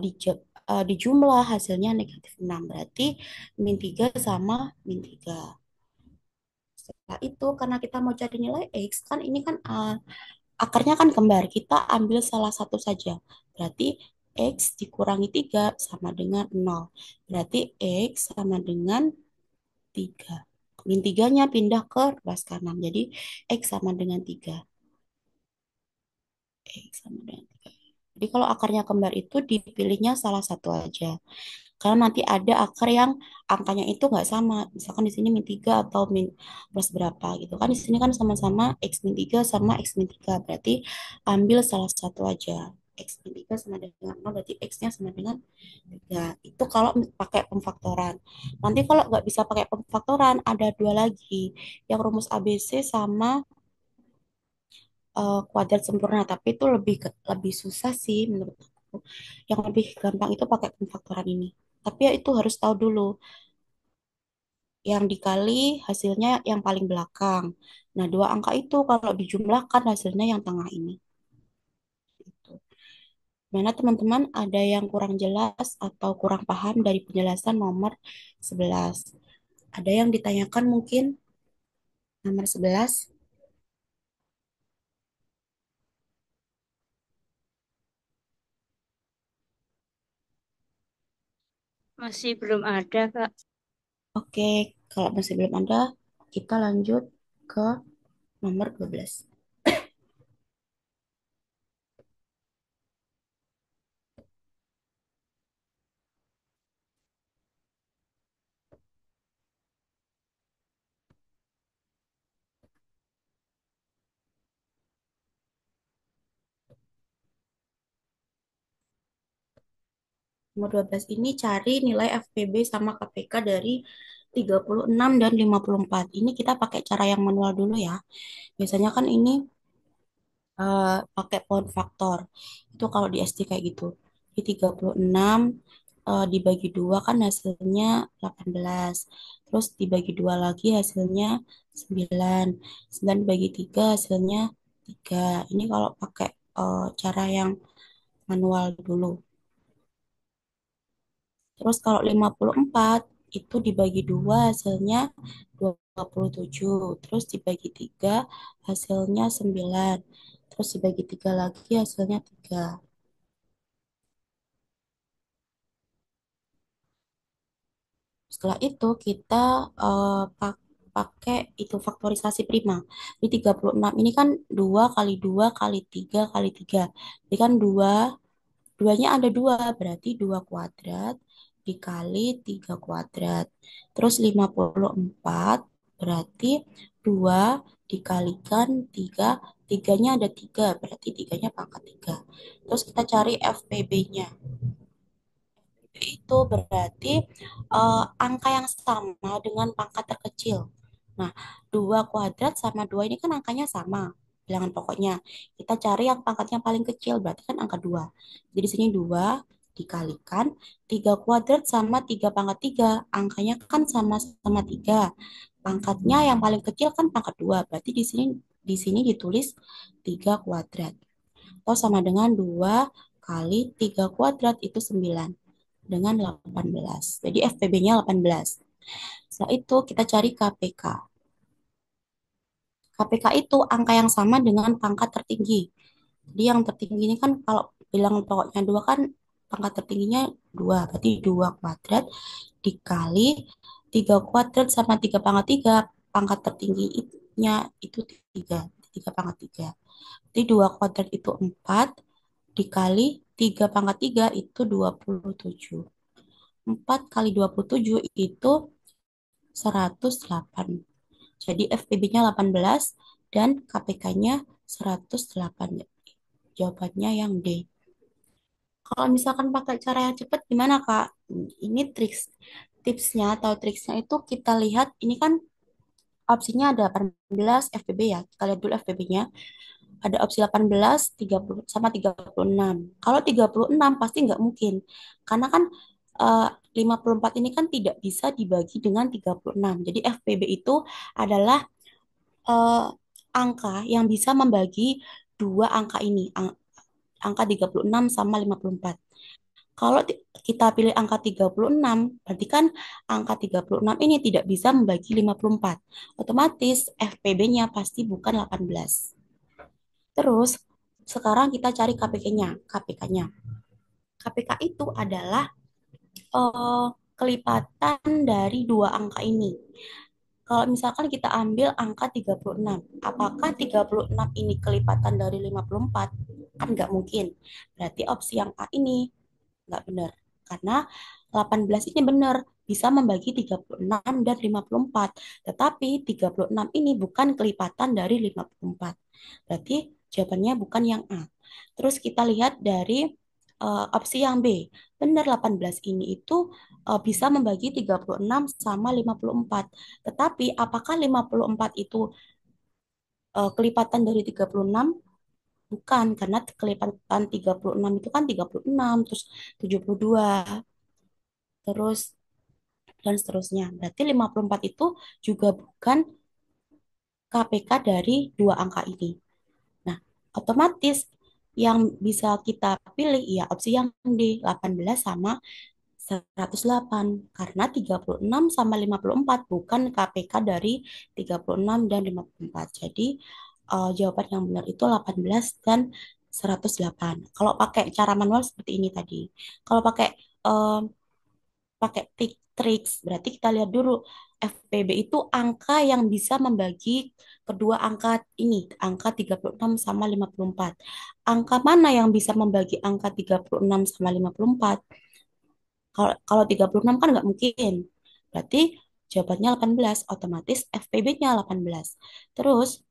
dijumlah hasilnya negatif 6. Berarti min 3 sama min 3. Setelah itu karena kita mau cari nilai X kan ini kan akarnya kan kembar. Kita ambil salah satu saja. Berarti X dikurangi 3 sama dengan 0. Berarti X sama dengan 3. Min 3-nya pindah ke ruas kanan. Jadi X sama dengan 3. X sama dengan 3. Jadi kalau akarnya kembar itu dipilihnya salah satu aja. Karena nanti ada akar yang angkanya itu nggak sama. Misalkan di sini min 3 atau min plus berapa gitu kan. Di sini kan sama-sama X min 3 sama X min 3. Berarti ambil salah satu aja. X min 3 sama dengan 0, berarti X-nya sama dengan 3. Itu kalau pakai pemfaktoran. Nanti kalau nggak bisa pakai pemfaktoran, ada dua lagi. Yang rumus ABC sama kuadrat sempurna. Tapi itu lebih susah sih menurut aku. Yang lebih gampang itu pakai pemfaktoran ini. Tapi ya itu harus tahu dulu yang dikali hasilnya yang paling belakang. Nah, dua angka itu kalau dijumlahkan hasilnya yang tengah ini. Gitu. Mana teman-teman ada yang kurang jelas atau kurang paham dari penjelasan nomor 11? Ada yang ditanyakan mungkin nomor 11? Masih belum ada, Kak. Oke, kalau masih belum ada, kita lanjut ke nomor 12. Nomor 12 ini cari nilai FPB sama KPK dari 36 dan 54. Ini kita pakai cara yang manual dulu ya. Biasanya kan ini pakai poin faktor. Itu kalau di SD kayak gitu. Di 36 dibagi 2 kan hasilnya 18. Terus dibagi 2 lagi hasilnya 9. 9 dibagi 3 hasilnya 3. Ini kalau pakai cara yang manual dulu. Terus kalau 54 itu dibagi 2 hasilnya 27. Terus dibagi 3 hasilnya 9. Terus dibagi 3 lagi hasilnya 3. Setelah itu kita pakai itu faktorisasi prima. Di 36 ini kan 2 kali 2 kali 3 kali 3. Ini kan 2, duanya ada 2 berarti 2 kuadrat dikali 3 kuadrat. Terus 54 berarti 2 dikalikan 3, 3-nya ada 3 berarti 3-nya pangkat 3. Terus kita cari FPB-nya. Itu berarti angka yang sama dengan pangkat terkecil. Nah, 2 kuadrat sama 2 ini kan angkanya sama. Bilangan pokoknya. Kita cari yang pangkatnya paling kecil, berarti kan angka 2. Jadi sini 2 dikalikan 3 kuadrat sama 3 pangkat 3. Angkanya kan sama-sama 3. Pangkatnya yang paling kecil kan pangkat 2. Berarti di sini ditulis 3 kuadrat. Atau sama dengan 2 kali 3 kuadrat itu 9 dengan 18. Jadi FPB-nya 18. Setelah itu kita cari KPK. KPK itu angka yang sama dengan pangkat tertinggi. Jadi yang tertinggi ini kan kalau bilangan pokoknya 2 kan pangkat tertingginya 2. Berarti 2 kuadrat dikali 3 kuadrat sama 3 pangkat 3. Pangkat tertingginya itu 3. 3 pangkat 3. Jadi 2 kuadrat itu 4 dikali 3 pangkat 3 itu 27. 4 kali 27 itu 108. Jadi FPB-nya 18 dan KPK-nya 108. Jawabannya yang D. Kalau misalkan pakai cara yang cepat gimana, Kak? Ini tipsnya atau triksnya itu kita lihat ini kan opsinya ada 18 FPB ya. Kita lihat dulu FPB-nya. Ada opsi 18, 30 sama 36. Kalau 36 pasti nggak mungkin. Karena kan eh, 54 ini kan tidak bisa dibagi dengan 36. Jadi FPB itu adalah eh, angka yang bisa membagi dua angka ini, angka 36 sama 54. Kalau kita pilih angka 36, berarti kan angka 36 ini tidak bisa membagi 54. Otomatis FPB-nya pasti bukan 18. Terus, sekarang kita cari KPK-nya. KPK-nya. KPK itu adalah eh, kelipatan dari dua angka ini. Kalau misalkan kita ambil angka 36, apakah 36 ini kelipatan dari 54? Kan nggak mungkin. Berarti opsi yang A ini nggak benar. Karena 18 ini benar, bisa membagi 36 dan 54. Tetapi 36 ini bukan kelipatan dari 54. Berarti jawabannya bukan yang A. Terus kita lihat dari opsi yang B. Benar 18 ini itu bisa membagi 36 sama 54. Tetapi apakah 54 itu kelipatan dari 36? Bukan, karena kelipatan 36 itu kan 36, terus 72, terus dan seterusnya. Berarti 54 itu juga bukan KPK dari dua angka ini. Nah, otomatis yang bisa kita pilih ya opsi yang D, 18 sama 108. Karena 36 sama 54 bukan KPK dari 36 dan 54. Jadi jawaban yang benar itu 18 dan 108. Kalau pakai cara manual seperti ini tadi. Kalau pakai eh, pakai triks. Berarti kita lihat dulu FPB itu angka yang bisa membagi kedua angka ini, angka 36 sama 54. Angka mana yang bisa membagi angka 36 sama 54? Kalau 36 kan nggak mungkin. Berarti jawabannya 18, otomatis FPB-nya 18. Terus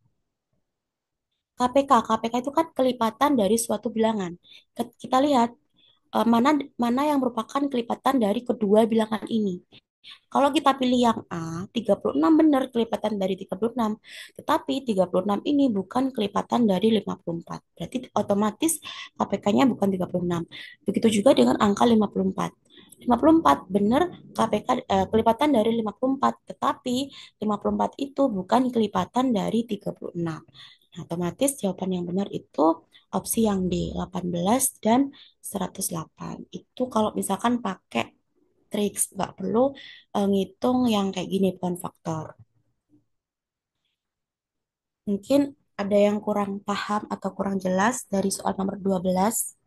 KPK, KPK itu kan kelipatan dari suatu bilangan. Kita lihat mana mana yang merupakan kelipatan dari kedua bilangan ini. Kalau kita pilih yang A, 36 benar kelipatan dari 36. Tetapi 36 ini bukan kelipatan dari 54. Berarti otomatis KPK-nya bukan 36. Begitu juga dengan angka 54. 54 benar KPK kelipatan dari 54. Tetapi 54 itu bukan kelipatan dari 36. Nah, otomatis jawaban yang benar itu opsi yang D, 18 dan 108. Itu kalau misalkan pakai triks, nggak perlu ngitung yang kayak gini pohon faktor. Mungkin ada yang kurang paham atau kurang jelas dari soal nomor 12.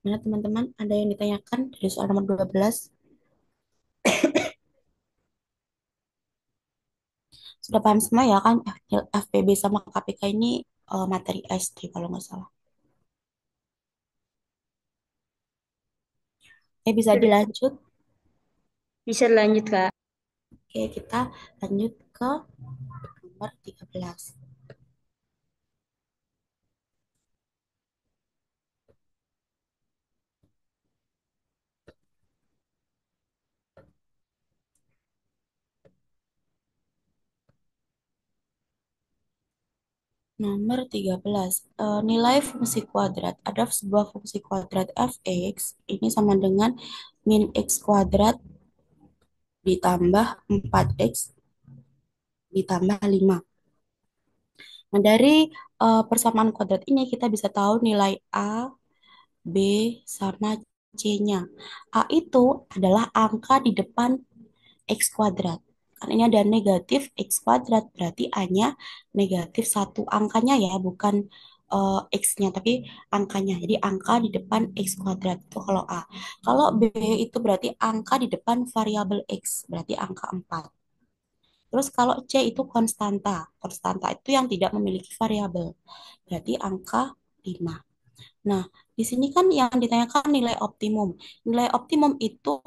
Mana teman-teman? Ada yang ditanyakan dari soal nomor 12? Sudah paham semua ya kan? FPB sama KPK ini materi SD kalau nggak salah. Bisa Sudah dilanjut. bisa lanjut, Kak. Oke, kita lanjut ke nomor 13. Nomor 13. Nilai fungsi kuadrat. Ada sebuah fungsi kuadrat fx. Ini sama dengan min x kuadrat ditambah 4x ditambah 5. Nah, dari persamaan kuadrat ini kita bisa tahu nilai A, B, sama C-nya. A itu adalah angka di depan X kuadrat. Karena ini ada negatif X kuadrat, berarti A-nya negatif satu angkanya ya, bukan X-nya, tapi angkanya. Jadi angka di depan X kuadrat itu kalau A. Kalau B itu berarti angka di depan variabel X, berarti angka 4. Terus kalau C itu konstanta. Konstanta itu yang tidak memiliki variabel. Berarti angka 5. Nah, di sini kan yang ditanyakan nilai optimum. Nilai optimum itu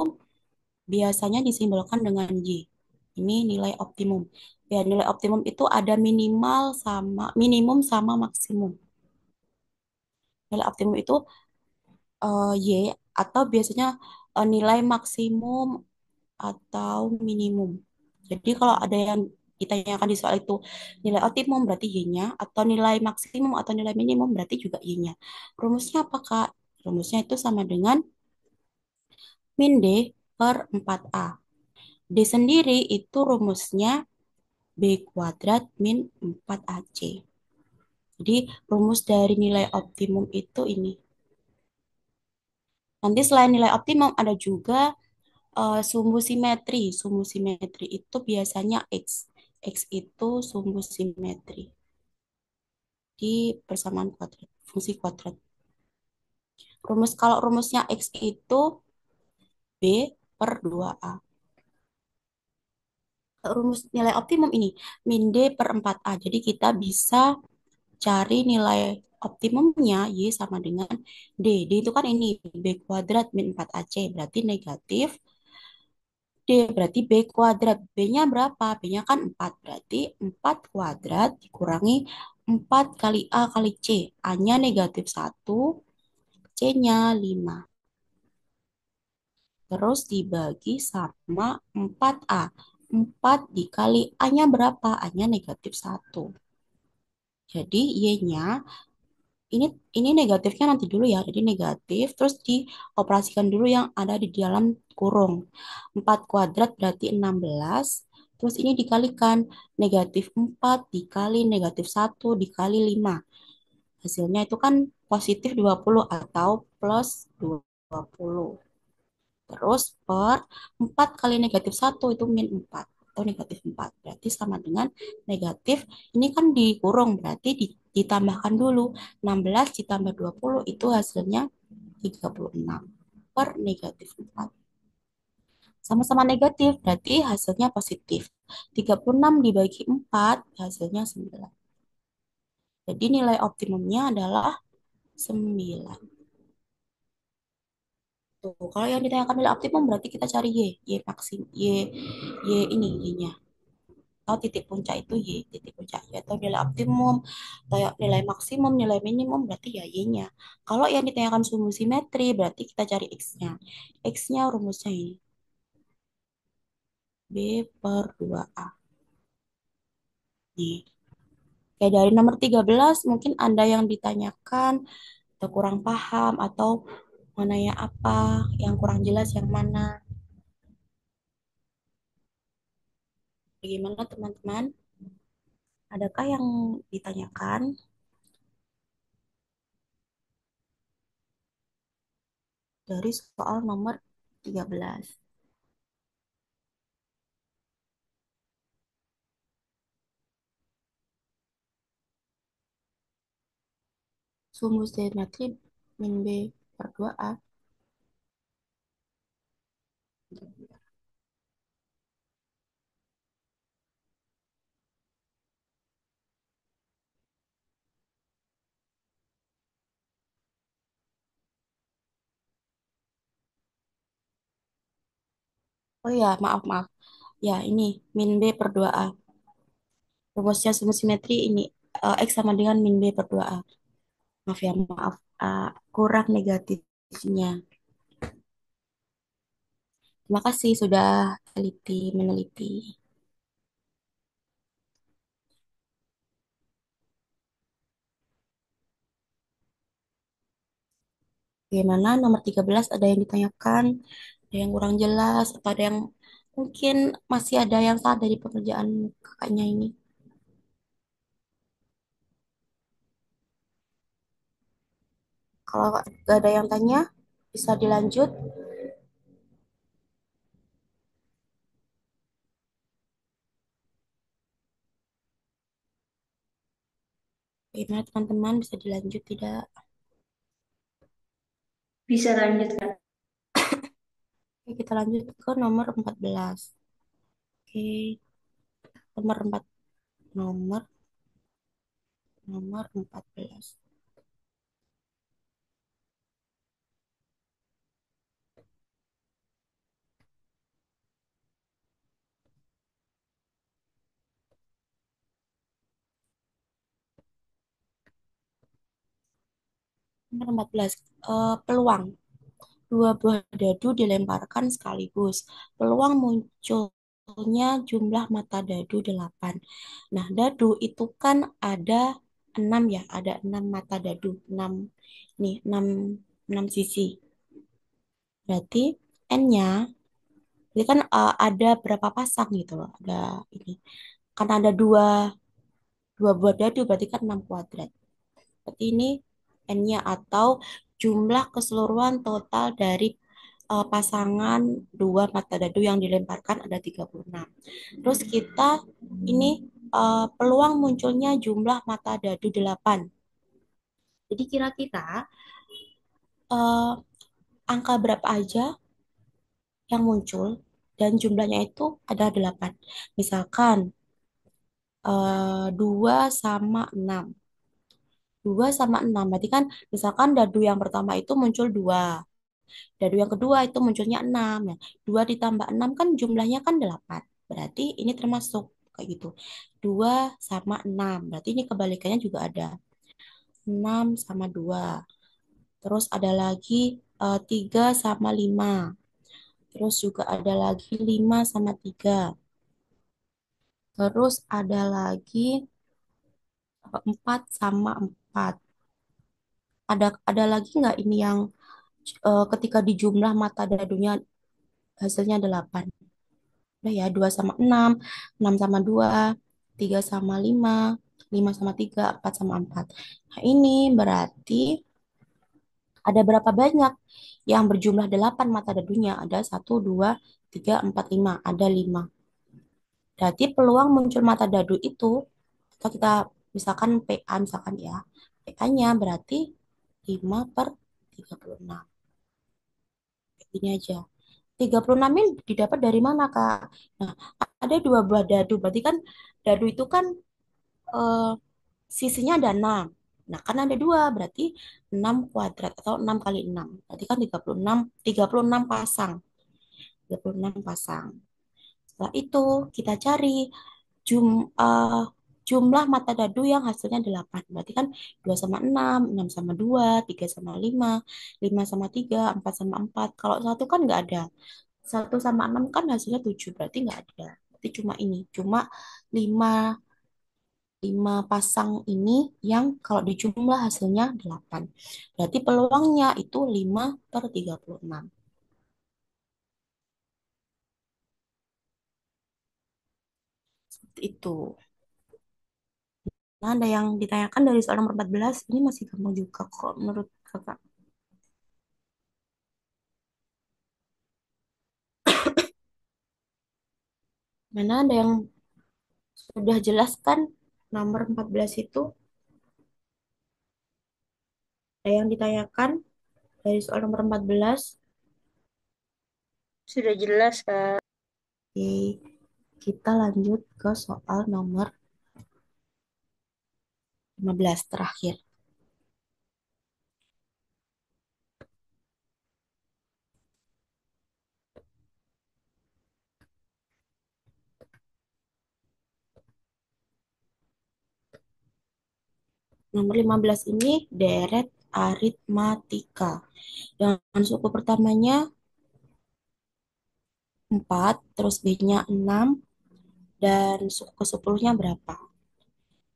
biasanya disimbolkan dengan Y. Ini nilai optimum. Ya, nilai optimum itu ada minimal sama minimum sama maksimum. Nilai optimum itu Y atau biasanya nilai maksimum atau minimum. Jadi kalau ada yang ditanyakan di soal itu nilai optimum berarti Y-nya, atau nilai maksimum atau nilai minimum berarti juga Y-nya. Rumusnya apa, Kak? Rumusnya itu sama dengan min D per 4A. D sendiri itu rumusnya B kuadrat min 4AC. Jadi rumus dari nilai optimum itu ini. Nanti selain nilai optimum ada juga sumbu simetri. Sumbu simetri itu biasanya X. X itu sumbu simetri di persamaan kuadrat, fungsi kuadrat. Kalau rumusnya X itu B per 2A. Rumus nilai optimum ini min D per 4A. Jadi kita bisa cari nilai optimumnya Y sama dengan D. D itu kan ini B kuadrat min 4AC. Berarti negatif D berarti B kuadrat. B-nya berapa? B-nya kan 4. Berarti 4 kuadrat dikurangi 4 kali A kali C. A-nya negatif 1, C-nya 5. Terus dibagi sama 4A. 4 dikali A-nya berapa? A-nya negatif 1. Jadi Y-nya ini negatifnya nanti dulu ya. Jadi negatif terus dioperasikan dulu yang ada di dalam kurung. 4 kuadrat berarti 16. Terus ini dikalikan negatif 4 dikali negatif 1 dikali 5. Hasilnya itu kan positif 20 atau plus 20. Terus per 4 kali negatif 1 itu min 4 atau negatif 4. Berarti sama dengan negatif. Ini kan dikurung berarti ditambahkan dulu. 16 ditambah 20 itu hasilnya 36 per negatif 4. Sama-sama negatif berarti hasilnya positif. 36 dibagi 4 hasilnya 9. Jadi nilai optimumnya adalah 9. Tuh, kalau yang ditanyakan nilai optimum berarti kita cari Y maksim, Y ini Y-nya. Atau titik puncak itu Y, titik puncak Y atau nilai optimum, atau nilai maksimum, nilai minimum berarti ya Y-nya. Kalau yang ditanyakan sumbu simetri berarti kita cari X-nya. X-nya rumusnya ini, B per 2A. Nih, kayak dari nomor 13 mungkin Anda yang ditanyakan atau kurang paham atau mana ya apa, yang kurang jelas yang mana. Bagaimana teman-teman? Adakah yang ditanyakan dari soal nomor 13? Sumbu simetri min B per 2A. Oh ya, maaf, maaf. Ya, ini min B per 2A. Rumusnya sumbu simetri ini X sama dengan min B per 2A. Maaf ya, maaf. Kurang negatifnya. Terima kasih sudah meneliti. Bagaimana nomor 13 ada yang ditanyakan, ada yang kurang jelas, atau ada yang mungkin masih ada yang salah dari pekerjaan kakaknya ini. Kalau nggak ada yang tanya, bisa dilanjut. Bagaimana teman-teman, bisa dilanjut tidak? Bisa lanjut, Kak. Oke, kita lanjut ke nomor 14. Oke, nomor 4, nomor nomor 14. Nomor 14. Peluang. Dua buah dadu dilemparkan sekaligus. Peluang muncul Punya jumlah mata dadu 8. Nah, dadu itu kan ada 6 ya, ada 6 mata dadu, 6 nih, 6 sisi. Berarti N-nya, ini kan ada berapa pasang gitu loh. Ada ini. Karena ada dua buah dadu, berarti kan 6 kuadrat. Berarti ini N-nya atau jumlah keseluruhan total dari pasangan dua mata dadu yang dilemparkan ada 36. Terus kita ini peluang munculnya jumlah mata dadu 8. Jadi kira-kira eh, angka berapa aja yang muncul dan jumlahnya itu ada 8. Misalkan 2 sama 6. 2 sama 6 berarti kan misalkan dadu yang pertama itu muncul 2. Dadu yang kedua itu munculnya 6. Ya. 2 ditambah 6 kan jumlahnya kan 8. Berarti ini termasuk kayak gitu. 2 sama 6. Berarti ini kebalikannya juga ada. 6 sama 2. Terus ada lagi 3 sama 5. Terus juga ada lagi 5 sama 3. Terus ada lagi 4 sama 4. Ada lagi nggak ini yang ketika dijumlah mata dadunya hasilnya 8? Udah ya, 2 sama 6, 6 sama 2, 3 sama 5, 5 sama 3, 4 sama 4. Nah, ini berarti ada berapa banyak yang berjumlah 8 mata dadunya? Ada 1, 2, 3, 4, 5. Ada 5. Berarti peluang muncul mata dadu itu, atau kita misalkan PA misalkan ya, PA-nya berarti 5 per 36. Ini aja. 36 ini didapat dari mana, Kak? Nah, ada dua buah dadu. Berarti kan dadu itu kan eh, sisinya ada 6. Nah, kan ada dua, berarti 6 kuadrat atau 6 kali 6. Berarti kan 36 pasang. 36 pasang. Setelah itu kita cari jum, eh, jumlah mata dadu yang hasilnya 8. Berarti kan 2 sama 6 sama 2, 3 sama 5, 5 sama 3, 4 sama 4. Kalau satu kan nggak ada. 1 sama 6 kan hasilnya 7, berarti nggak ada. Berarti cuma ini, cuma 5 5 pasang ini yang kalau dijumlah hasilnya 8. Berarti peluangnya itu 5 per 36. Seperti itu. Nah, ada yang ditanyakan dari soal nomor 14, ini masih gampang juga kok menurut kakak. Mana ada yang sudah jelas kan nomor 14 itu, ada yang ditanyakan dari soal nomor 14. Sudah jelas, Kak. Oke, kita lanjut ke soal nomor 15 terakhir. Nomor 15 ini deret aritmatika. Dengan suku pertamanya 4, terus B-nya 6, dan suku ke-10-nya berapa?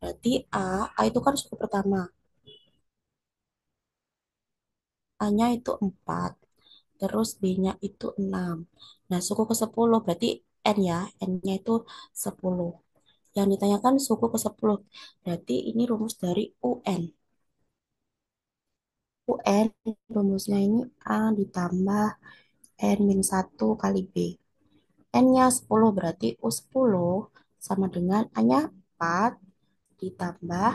Berarti A itu kan suku pertama. A-nya itu 4, terus B-nya itu 6. Nah, suku ke-10 berarti N ya, N-nya itu 10. Yang ditanyakan suku ke-10, berarti ini rumus dari UN. UN rumusnya ini A ditambah N-1 kali B. N-nya 10 berarti U10 sama dengan A-nya 4 ditambah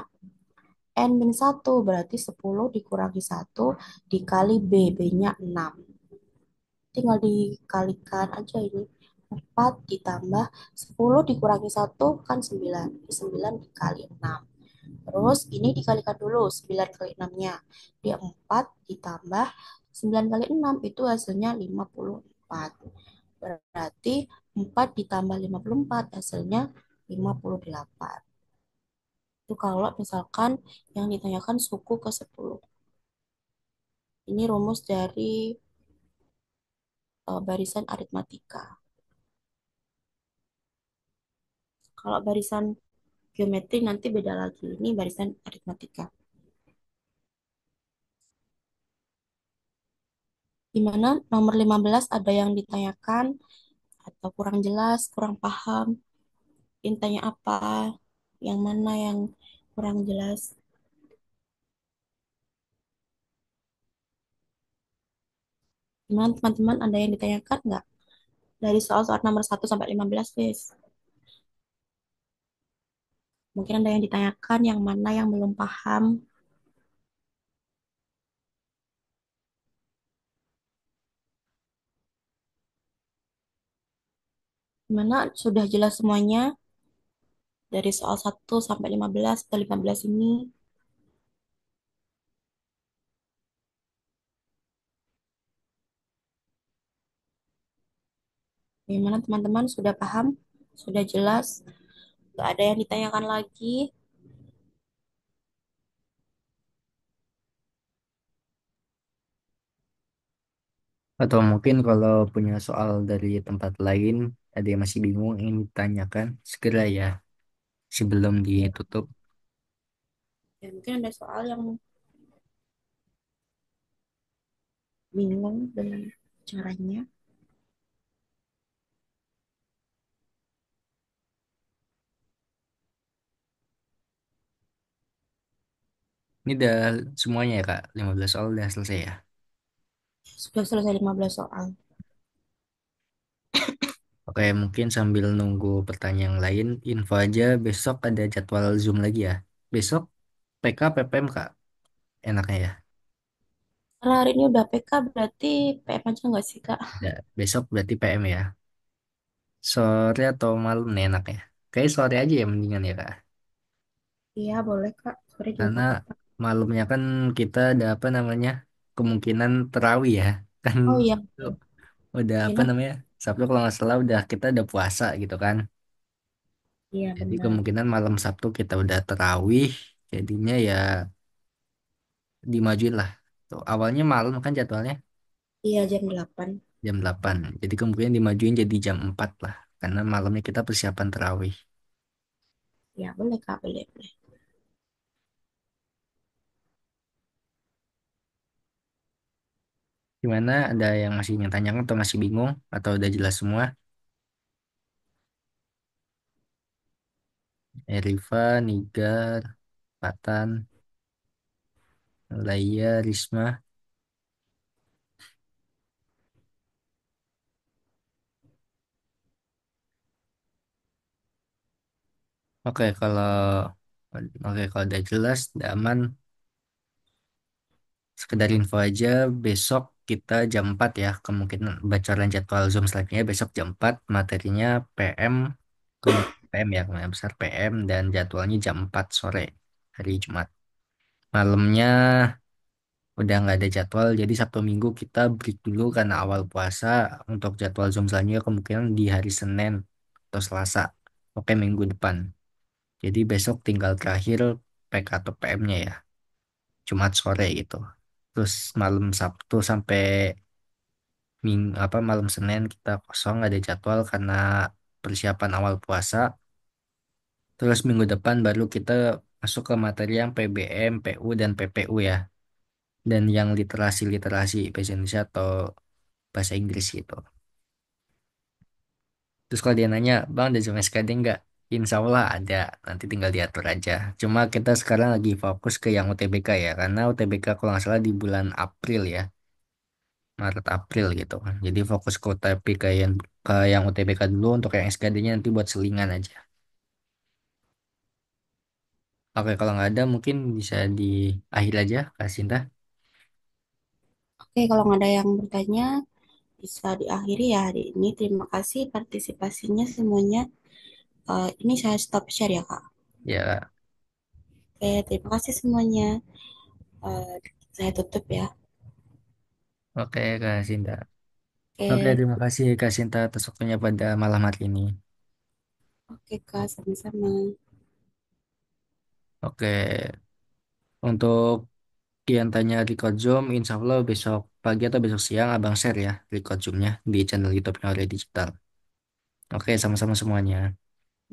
N-1 berarti 10 dikurangi 1 dikali B. B-nya 6. Tinggal dikalikan aja ini. 4 ditambah 10 dikurangi 1 kan 9. 9 dikali 6. Terus ini dikalikan dulu 9 kali 6-nya. Dia 4 ditambah 9 kali 6 itu hasilnya 54. Berarti 4 ditambah 54 hasilnya 58. Itu kalau misalkan yang ditanyakan suku ke-10. Ini rumus dari barisan aritmatika. Kalau barisan geometri nanti beda lagi. Ini barisan aritmatika. Gimana? Nomor 15 ada yang ditanyakan atau kurang jelas, kurang paham. Intanya apa? Yang mana yang kurang jelas? Gimana teman-teman? Ada yang ditanyakan nggak? Dari soal-soal nomor 1 sampai 15, guys. Mungkin ada yang ditanyakan yang mana yang belum paham. Gimana? Sudah jelas semuanya dari soal 1 sampai 15 atau 15 ini. Gimana teman-teman? Sudah paham? Sudah jelas? Nggak ada yang ditanyakan lagi? Atau mungkin kalau punya soal dari tempat lain, ada yang masih bingung ingin ditanyakan, segera ya, sebelum Ya, ditutup. ya, mungkin ada soal yang bingung dengan caranya. Ini udah semuanya ya Kak, 15 soal udah selesai ya. Sudah selesai 15 soal. Oke, mungkin sambil nunggu pertanyaan yang lain, info aja besok ada jadwal Zoom lagi ya. Besok PK PPM Kak, enaknya ya. Karena hari ini udah PK, berarti PM aja nggak sih, Kak? Ya, besok berarti PM ya. Sore atau malam nih enaknya. Kayak sore aja ya mendingan ya Kak. Iya, boleh, Kak. Sore juga Karena nggak apa-apa. malamnya kan kita ada apa namanya, kemungkinan terawih ya. Kan Oh iya, itu betul. udah apa Kemungkinan, namanya, Sabtu kalau nggak salah udah kita udah puasa gitu kan. iya Jadi benar. kemungkinan malam Sabtu kita udah terawih, jadinya ya dimajuin lah. Tuh, awalnya malam kan jadwalnya Iya, jam 8. jam 8. Jadi kemungkinan dimajuin jadi jam 4 lah. Karena malamnya kita persiapan terawih. Ya, boleh, Kak. Boleh, boleh. Gimana? Ada yang masih ingin tanyakan atau masih bingung? Atau udah jelas semua? Erifa, Nigar, Patan, Laia, Risma. Oke, kalau udah jelas, udah aman. Sekedar info aja, besok kita jam 4 ya. Kemungkinan bocoran jadwal Zoom selanjutnya besok jam 4. Materinya PM, kemungkinan PM ya, kemungkinan besar PM. Dan jadwalnya jam 4 sore, hari Jumat. Malamnya udah nggak ada jadwal, jadi Sabtu Minggu kita break dulu karena awal puasa. Untuk jadwal Zoom selanjutnya kemungkinan di hari Senin atau Selasa. Oke, minggu depan. Jadi besok tinggal terakhir PK atau PM-nya ya. Jumat sore gitu. Terus malam Sabtu sampai malam Senin kita kosong ada jadwal karena persiapan awal puasa. Terus minggu depan baru kita masuk ke materi yang PBM, PU dan PPU ya. Dan yang literasi-literasi bahasa Indonesia atau bahasa Inggris gitu. Terus kalau dia nanya, Bang ada Zoom SKD nggak? Insya Allah ada, nanti tinggal diatur aja. Cuma kita sekarang lagi fokus ke yang UTBK ya, karena UTBK kalau nggak salah di bulan April ya. Maret April gitu kan. Jadi fokus ke UTBK yang UTBK dulu untuk yang SKD-nya nanti buat selingan aja. Oke, kalau nggak ada mungkin bisa di akhir aja Kak Sinta. Oke, kalau nggak ada yang bertanya, bisa diakhiri ya hari ini. Terima kasih partisipasinya semuanya. Ini saya stop share ya, Kak. Ya, Oke, terima kasih semuanya. Eh, saya tutup ya. oke Kak Sinta. Oke, Oke, terima kasih Kak Sinta atas waktunya pada malam hari ini. oke Kak, sama-sama. Oke, untuk yang tanya record Zoom, insya Allah besok pagi atau besok siang Abang share ya record Zoom-nya di channel YouTube Nore Digital. Oke, sama-sama semuanya.